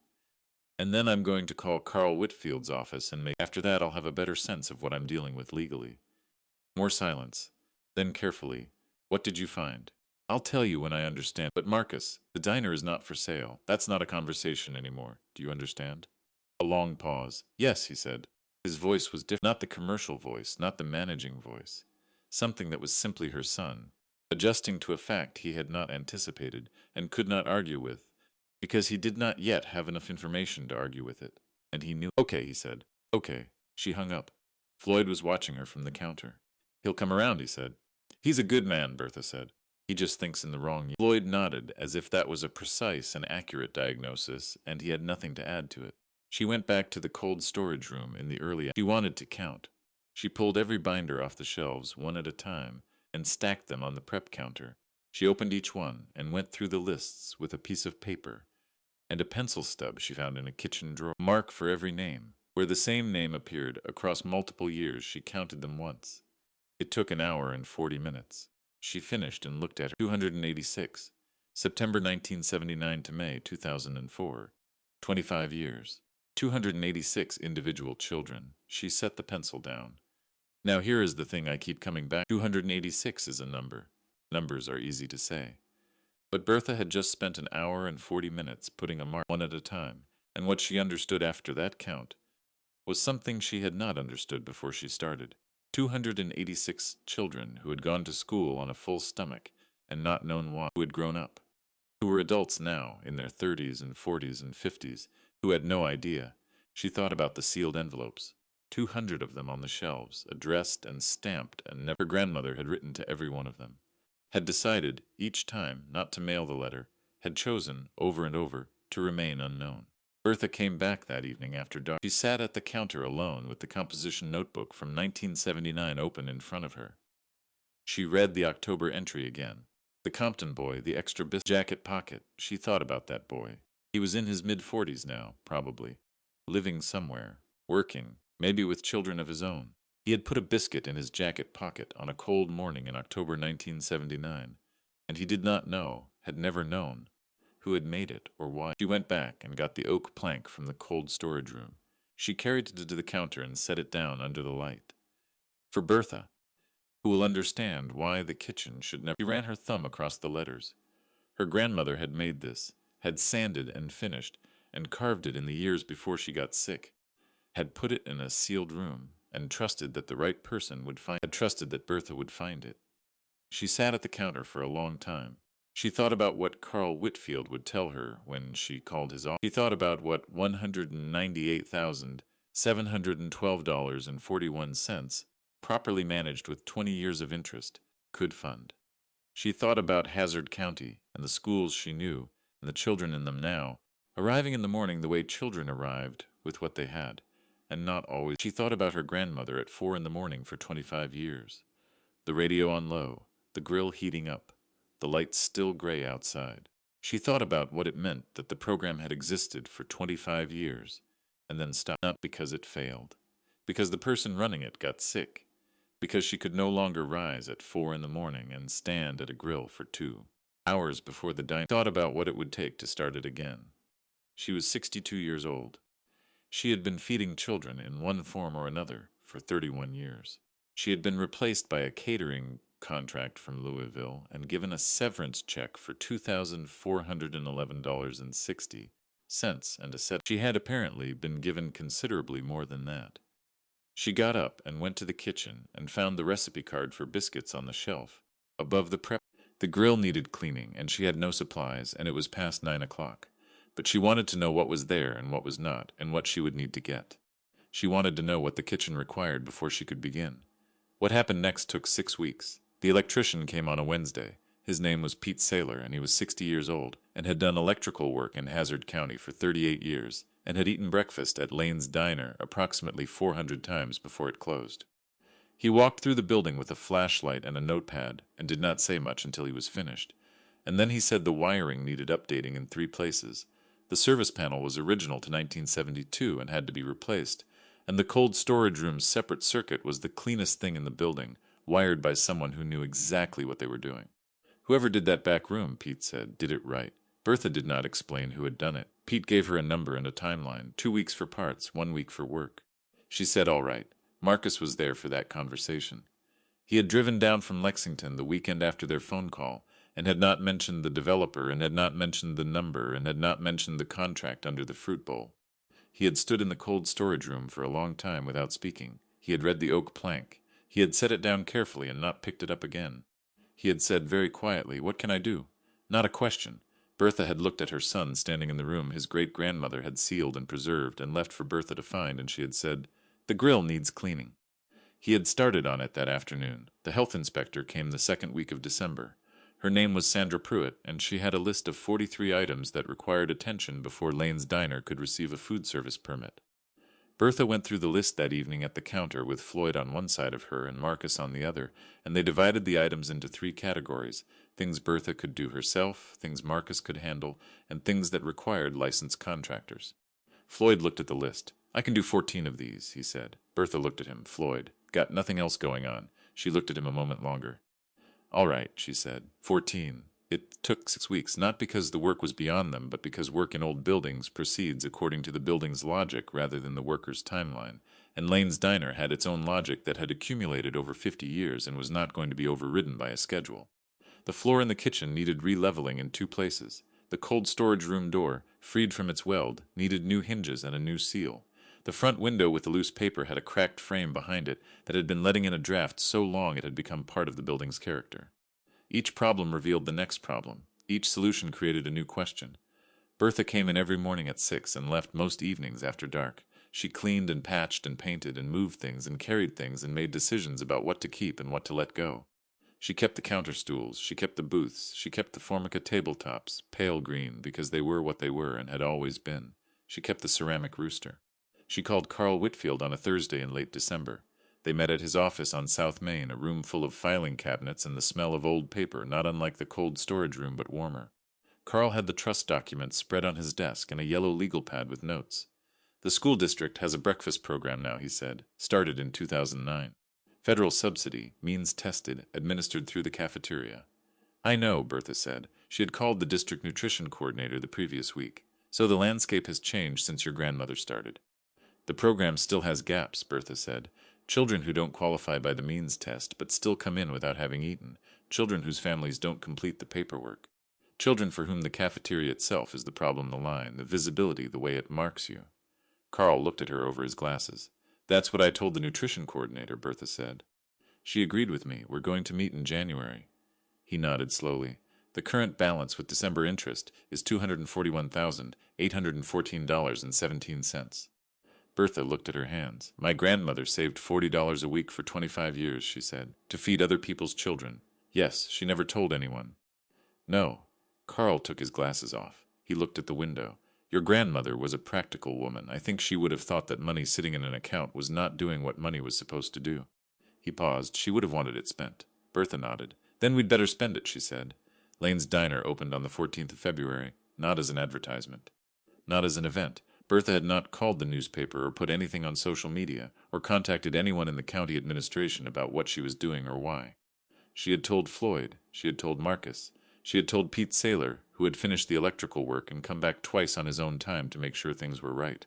And then I'm going to call Carl Whitfield's office and make. After that I'll have a better sense of what I'm dealing with legally. More silence. Then carefully. What did you find? I'll tell you when I understand. But Marcus, the diner is not for sale. That's not a conversation anymore. Do you understand? A long pause. Yes, he said. His voice was different. Not the commercial voice, not the managing voice. Something that was simply her son, adjusting to a fact he had not anticipated and could not argue with, because he did not yet have enough information to argue with it. And he knew. Okay, he said. Okay. She hung up. Floyd was watching her from the counter. He'll come around, he said. He's a good man, Bertha said. He just thinks in the wrong. Floyd nodded, as if that was a precise and accurate diagnosis, and he had nothing to add to it. She went back to the cold storage room in the early. She wanted to count. She pulled every binder off the shelves, one at a time, and stacked them on the prep counter. She opened each one and went through the lists with a piece of paper and a pencil stub she found in a kitchen drawer. Mark for every name. Where the same name appeared across multiple years, she counted them once. It took an hour and 40 minutes. She finished and looked at her. 286. September 1979 to May 2004. 25 years. 286 individual children. She set the pencil down. Now here is the thing I keep coming back. 286 is a number. Numbers are easy to say. But Bertha had just spent an hour and 40 minutes putting a mark one at a time, and what she understood after that count was something she had not understood before she started. 286 children who had gone to school on a full stomach and not known why, who had grown up. who were adults now, in their 30s and 40s and 50s, who had no idea. She thought about the sealed envelopes, 200 of them on the shelves, addressed and stamped, and never. Her grandmother had written to every one of them, had decided, each time, not to mail the letter, had chosen, over and over, to remain unknown. Bertha came back that evening after dark. She sat at the counter alone with the composition notebook from 1979 open in front of her. She read the October entry again. The Compton boy, the extra jacket pocket. She thought about that boy. He was in his mid-40s now, probably, living somewhere, working, maybe with children of his own. He had put a biscuit in his jacket pocket on a cold morning in October 1979, and he did not know, had never known, who had made it or why. She went back and got the oak plank from the cold storage room. She carried it to the counter and set it down under the light. For Bertha, who will understand why the kitchen should never. She ran her thumb across the letters. Her grandmother had made this, had sanded and finished, and carved it in the years before she got sick, had put it in a sealed room, and trusted that the right person would find. Had trusted that Bertha would find it. She sat at the counter for a long time. She thought about what Carl Whitfield would tell her when she called his office. She thought about what $198,712.41, properly managed with 20 years of interest, could fund. She thought about Hazard County and the schools she knew and the children in them now, arriving in the morning the way children arrived, with what they had, and not always. She thought about her grandmother at 4 in the morning for 25 years. The radio on low, the grill heating up, the lights still gray outside. She thought about what it meant that the program had existed for 25 years, and then stopped, not because it failed, because the person running it got sick, because she could no longer rise at 4 in the morning and stand at a grill for 2 hours before the dine. Thought about what it would take to start it again. She was 62 years old. She had been feeding children in one form or another for 31 years. She had been replaced by a catering contract from Louisville and given a severance check for $2,411.60 and a set. She had apparently been given considerably more than that. She got up and went to the kitchen and found the recipe card for biscuits on the shelf above the prep. The grill needed cleaning, and she had no supplies, and it was past 9 o'clock. But she wanted to know what was there and what was not, and what she would need to get. She wanted to know what the kitchen required before she could begin. What happened next took 6 weeks. The electrician came on a Wednesday. His name was Pete Saylor, and he was 60 years old, and had done electrical work in Hazard County for 38 years, and had eaten breakfast at Lane's Diner approximately 400 times before it closed. He walked through the building with a flashlight and a notepad, and did not say much until he was finished. And then he said the wiring needed updating in 3 places. The service panel was original to 1972 and had to be replaced, and the cold storage room's separate circuit was the cleanest thing in the building, wired by someone who knew exactly what they were doing. Whoever did that back room, Pete said, did it right. Bertha did not explain who had done it. Pete gave her a number and a timeline, 2 weeks for parts, 1 week for work. She said all right. Marcus was there for that conversation. He had driven down from Lexington the weekend after their phone call, and had not mentioned the developer, and had not mentioned the number, and had not mentioned the contract under the fruit bowl. He had stood in the cold storage room for a long time without speaking. He had read the oak plank. He had set it down carefully and not picked it up again. He had said very quietly, "What can I do?" Not a question. Bertha had looked at her son standing in the room his great-grandmother had sealed and preserved and left for Bertha to find, and she had said, "The grill needs cleaning." He had started on it that afternoon. The health inspector came the second week of December. Her name was Sandra Pruitt, and she had a list of 43 items that required attention before Lane's Diner could receive a food service permit. Bertha went through the list that evening at the counter with Floyd on one side of her and Marcus on the other, and they divided the items into 3 categories: things Bertha could do herself, things Marcus could handle, and things that required licensed contractors. Floyd looked at the list. "I can do 14 of these," he said. Bertha looked at him. "Floyd, got nothing else going on." She looked at him a moment longer. "All right," she said. 14. It took 6 weeks, not because the work was beyond them, but because work in old buildings proceeds according to the building's logic rather than the worker's timeline, and Lane's Diner had its own logic that had accumulated over 50 years and was not going to be overridden by a schedule. The floor in the kitchen needed re-leveling in 2 places. The cold storage room door, freed from its weld, needed new hinges and a new seal. The front window with the loose paper had a cracked frame behind it that had been letting in a draft so long it had become part of the building's character. Each problem revealed the next problem. Each solution created a new question. Bertha came in every morning at 6 and left most evenings after dark. She cleaned and patched and painted and moved things and carried things and made decisions about what to keep and what to let go. She kept the counter stools, she kept the booths, she kept the Formica tabletops, pale green because they were what they were and had always been. She kept the ceramic rooster. She called Carl Whitfield on a Thursday in late December. They met at his office on South Main, a room full of filing cabinets and the smell of old paper, not unlike the cold storage room but warmer. Carl had the trust documents spread on his desk and a yellow legal pad with notes. The school district has a breakfast program now, he said, started in 2009. Federal subsidy, means tested, administered through the cafeteria. I know, Bertha said. She had called the district nutrition coordinator the previous week. So the landscape has changed since your grandmother started. The program still has gaps, Bertha said. Children who don't qualify by the means test but still come in without having eaten. Children whose families don't complete the paperwork. Children for whom the cafeteria itself is the problem, the line, the visibility, the way it marks you. Carl looked at her over his glasses. That's what I told the nutrition coordinator, Bertha said. She agreed with me. We're going to meet in January. He nodded slowly. The current balance with December interest is $241,814.17. Bertha looked at her hands. My grandmother saved $40 a week for 25 years, she said, to feed other people's children. Yes, she never told anyone. No. Carl took his glasses off. He looked at the window. Your grandmother was a practical woman. I think she would have thought that money sitting in an account was not doing what money was supposed to do. He paused. She would have wanted it spent. Bertha nodded. Then we'd better spend it, she said. Lane's Diner opened on the 14th of February, not as an advertisement. Not as an event. Bertha had not called the newspaper or put anything on social media, or contacted anyone in the county administration about what she was doing or why. She had told Floyd. She had told Marcus. She had told Pete Saylor, who had finished the electrical work and come back twice on his own time to make sure things were right.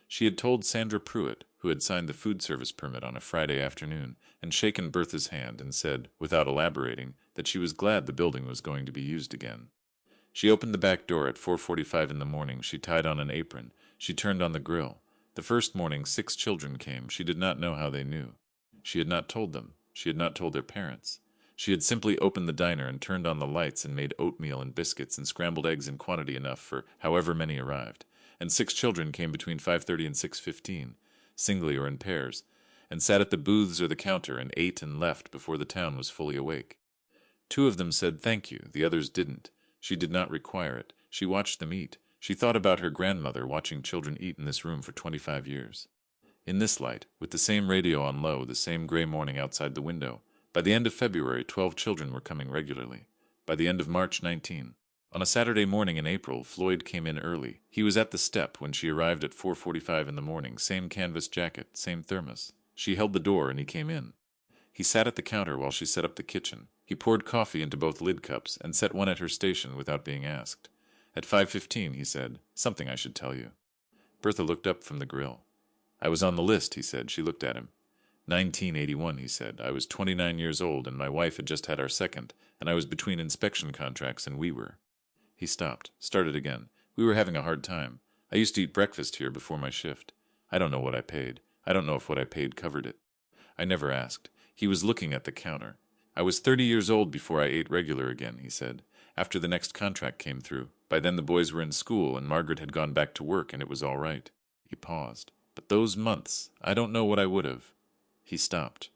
She had told Sandra Pruitt, who had signed the food service permit on a Friday afternoon, and shaken Bertha's hand and said, without elaborating, that she was glad the building was going to be used again. She opened the back door at 4:45 in the morning. She tied on an apron. She turned on the grill. The first morning 6 children came. She did not know how they knew. She had not told them. She had not told their parents. She had simply opened the diner and turned on the lights and made oatmeal and biscuits and scrambled eggs in quantity enough for however many arrived. And 6 children came between 5:30 and 6:15, singly or in pairs, and sat at the booths or the counter and ate and left before the town was fully awake. 2 of them said thank you, the others didn't. She did not require it. She watched them eat. She thought about her grandmother watching children eat in this room for 25 years. In this light, with the same radio on low, the same gray morning outside the window, by the end of February, 12 children were coming regularly. By the end of March, 19. On a Saturday morning in April, Floyd came in early. He was at the step when she arrived at 4:45 in the morning, same canvas jacket, same thermos. She held the door and he came in. He sat at the counter while she set up the kitchen. He poured coffee into both lid cups and set one at her station without being asked. At 5:15, he said, something I should tell you. Bertha looked up from the grill. I was on the list, he said. She looked at him. 1981, he said. I was 29 years old, and my wife had just had our second, and I was between inspection contracts, and we were. He stopped, started again. We were having a hard time. I used to eat breakfast here before my shift. I don't know what I paid. I don't know if what I paid covered it. I never asked. He was looking at the counter. I was 30 years old before I ate regular again, he said, after the next contract came through. By then the boys were in school, and Margaret had gone back to work, and it was all right. He paused. But those months, I don't know what I would have. He stopped.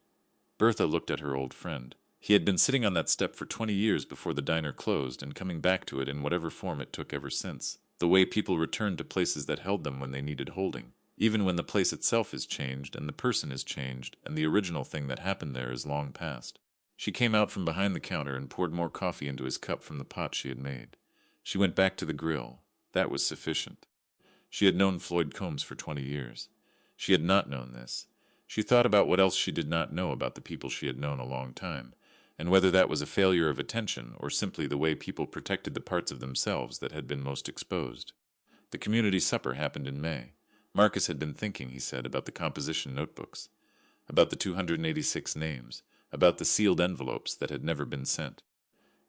Bertha looked at her old friend. He had been sitting on that step for 20 years before the diner closed and coming back to it in whatever form it took ever since. The way people returned to places that held them when they needed holding. Even when the place itself is changed and the person is changed and the original thing that happened there is long past. She came out from behind the counter and poured more coffee into his cup from the pot she had made. She went back to the grill. That was sufficient. She had known Floyd Combs for 20 years. She had not known this. She thought about what else she did not know about the people she had known a long time, and whether that was a failure of attention or simply the way people protected the parts of themselves that had been most exposed. The community supper happened in May. Marcus had been thinking, he said, about the composition notebooks, about the 286 names, about the sealed envelopes that had never been sent.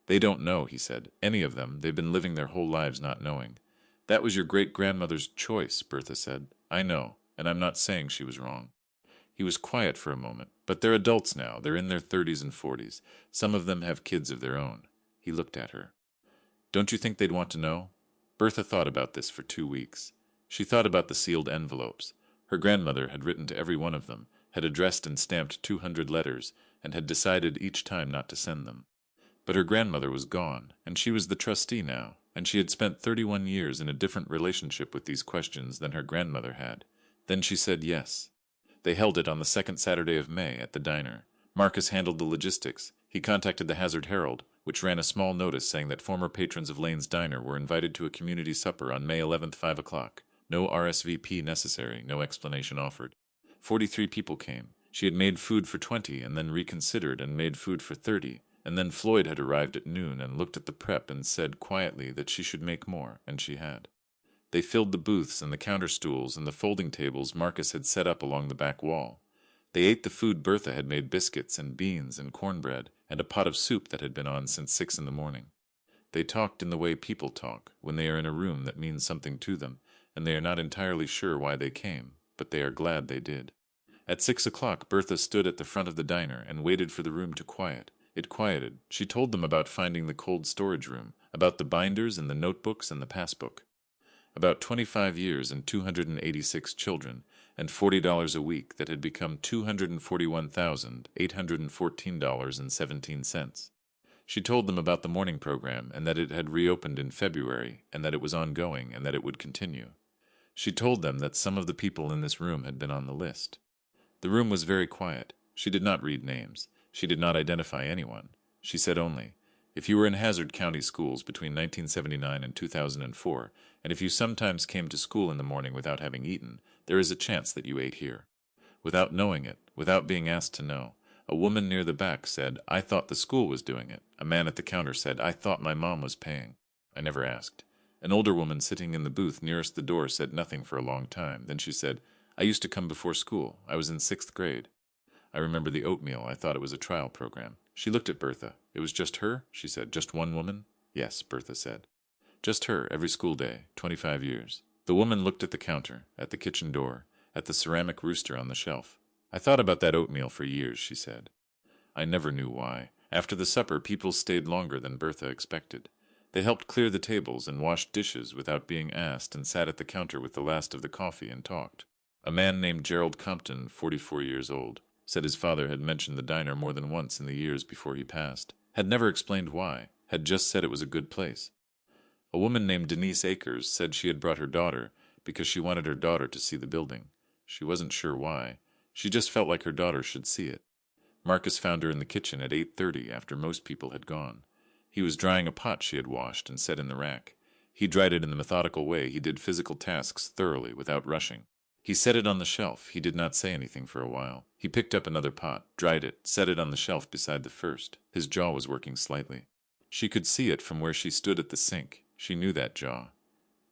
They don't know, he said, any of them. They've been living their whole lives not knowing. That was your great-grandmother's choice, Bertha said. I know, and I'm not saying she was wrong. He was quiet for a moment. But they're adults now. They're in their 30s and 40s. Some of them have kids of their own. He looked at her. Don't you think they'd want to know? Bertha thought about this for 2 weeks. She thought about the sealed envelopes. Her grandmother had written to every one of them, had addressed and stamped 200 letters, and had decided each time not to send them. But her grandmother was gone, and she was the trustee now, and she had spent 31 years in a different relationship with these questions than her grandmother had. Then she said yes. They held it on the second Saturday of May at the diner. Marcus handled the logistics. He contacted the Hazard Herald, which ran a small notice saying that former patrons of Lane's Diner were invited to a community supper on May 11th, 5 o'clock. No RSVP necessary, no explanation offered. 43 people came. She had made food for 20 and then reconsidered and made food for 30. And then Floyd had arrived at noon and looked at the prep and said quietly that she should make more, and she had. They filled the booths and the counter stools and the folding tables Marcus had set up along the back wall. They ate the food Bertha had made, biscuits and beans and cornbread and a pot of soup that had been on since 6 in the morning. They talked in the way people talk when they are in a room that means something to them, and they are not entirely sure why they came, but they are glad they did. At 6 o'clock Bertha stood at the front of the diner and waited for the room to quiet. It quieted. She told them about finding the cold storage room, about the binders and the notebooks and the passbook. About 25 years and 286 children, and $40 a week that had become $241,814.17. She told them about the morning program and that it had reopened in February and that it was ongoing and that it would continue. She told them that some of the people in this room had been on the list. The room was very quiet. She did not read names. She did not identify anyone. She said only, "If you were in Hazard County schools between 1979 and 2004, and if you sometimes came to school in the morning without having eaten, there is a chance that you ate here." Without knowing it, without being asked to know, a woman near the back said, "I thought the school was doing it." A man at the counter said, "I thought my mom was paying." I never asked. An older woman sitting in the booth nearest the door said nothing for a long time. Then she said, "I used to come before school. I was in 6th grade. I remember the oatmeal. I thought it was a trial program." She looked at Bertha. "It was just her?" she said. "Just one woman?" "Yes," Bertha said. "Just her, every school day, 25 years. The woman looked at the counter, at the kitchen door, at the ceramic rooster on the shelf. "I thought about that oatmeal for years," she said. "I never knew why. After the supper, people stayed longer than Bertha expected. They helped clear the tables and washed dishes without being asked and sat at the counter with the last of the coffee and talked. A man named Gerald Compton, 44 years old, said his father had mentioned the diner more than once in the years before he passed, had never explained why, had just said it was a good place. A woman named Denise Akers said she had brought her daughter because she wanted her daughter to see the building. She wasn't sure why. She just felt like her daughter should see it. Marcus found her in the kitchen at 8:30 after most people had gone. He was drying a pot she had washed and set in the rack. He dried it in the methodical way he did physical tasks thoroughly, without rushing. He set it on the shelf. He did not say anything for a while. He picked up another pot, dried it, set it on the shelf beside the first. His jaw was working slightly. She could see it from where she stood at the sink. She knew that jaw.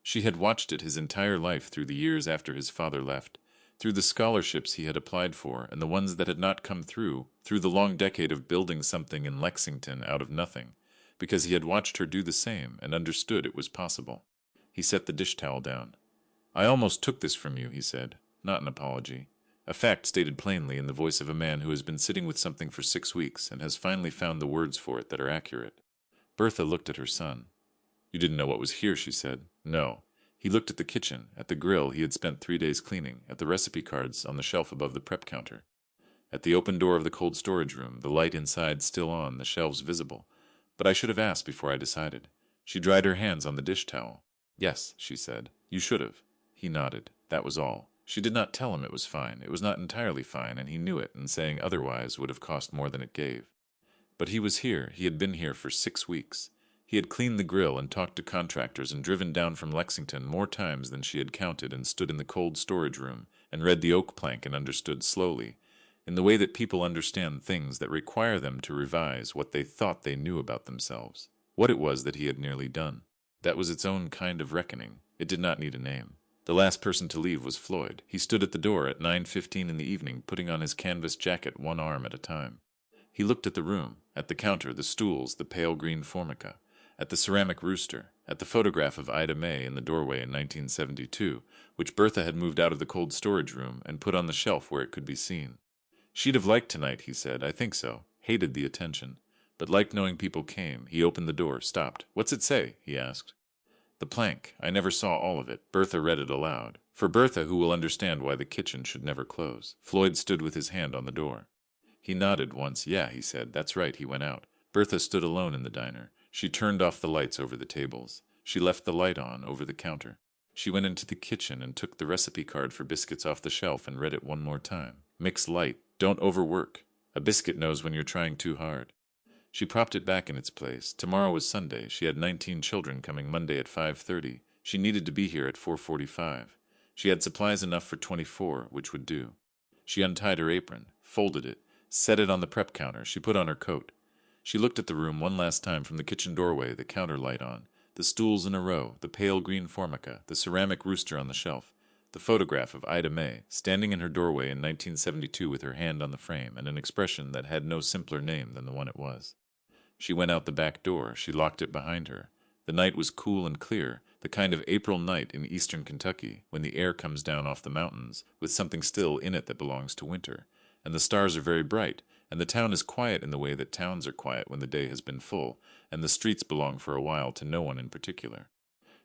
She had watched it his entire life through the years after his father left, through the scholarships he had applied for and the ones that had not come through the long decade of building something in Lexington out of nothing, because he had watched her do the same and understood it was possible. He set the dish towel down. "I almost took this from you," he said, not an apology. A fact stated plainly in the voice of a man who has been sitting with something for 6 weeks and has finally found the words for it that are accurate. Bertha looked at her son. "You didn't know what was here," she said. "No." He looked at the kitchen, at the grill he had spent 3 days cleaning, at the recipe cards on the shelf above the prep counter. At the open door of the cold storage room, the light inside still on, the shelves visible. "But I should have asked before I decided." She dried her hands on the dish towel. "Yes," she said. "You should have." He nodded. That was all. She did not tell him it was fine. It was not entirely fine, and he knew it, and saying otherwise would have cost more than it gave. But he was here. He had been here for 6 weeks. He had cleaned the grill and talked to contractors and driven down from Lexington more times than she had counted and stood in the cold storage room and read the oak plank and understood slowly, in the way that people understand things that require them to revise what they thought they knew about themselves, what it was that he had nearly done. That was its own kind of reckoning. It did not need a name. The last person to leave was Floyd. He stood at the door at 9:15 in the evening, putting on his canvas jacket one arm at a time. He looked at the room, at the counter, the stools, the pale green formica, at the ceramic rooster, at the photograph of Ida May in the doorway in 1972, which Bertha had moved out of the cold storage room and put on the shelf where it could be seen. "She'd have liked tonight," he said. "I think so. Hated the attention. but liked knowing people came. He opened the door, stopped. "What's it say?" he asked. "The plank. I never saw all of it." Bertha read it aloud. "For Bertha, who will understand why the kitchen should never close." Floyd stood with his hand on the door. He nodded once. "Yeah," he said. "That's right." He went out. Bertha stood alone in the diner. She turned off the lights over the tables. She left the light on over the counter. She went into the kitchen and took the recipe card for biscuits off the shelf and read it one more time. "Mix light. Don't overwork. A biscuit knows when you're trying too hard." She propped it back in its place. Tomorrow was Sunday. She had 19 children coming Monday at 5:30. She needed to be here at 4:45. She had supplies enough for 24, which would do. She untied her apron, folded it, set it on the prep counter. She put on her coat. She looked at the room one last time from the kitchen doorway, the counter light on, the stools in a row, the pale green formica, the ceramic rooster on the shelf, the photograph of Ida May, standing in her doorway in 1972 with her hand on the frame and an expression that had no simpler name than the one it was. She went out the back door. She locked it behind her. The night was cool and clear, the kind of April night in eastern Kentucky, when the air comes down off the mountains, with something still in it that belongs to winter, and the stars are very bright, and the town is quiet in the way that towns are quiet when the day has been full, and the streets belong for a while to no one in particular.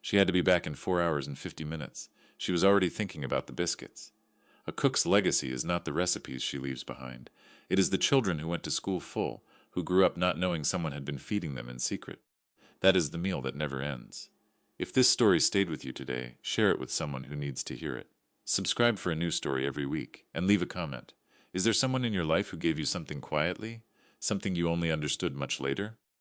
She had to be back in 4 hours and 50 minutes. She was already thinking about the biscuits. A cook's legacy is not the recipes she leaves behind. It is the children who went to school full, who grew up not knowing someone had been feeding them in secret. That is the meal that never ends. If this story stayed with you today, share it with someone who needs to hear it. Subscribe for a new story every week, and leave a comment. Is there someone in your life who gave you something quietly? Something you only understood much later?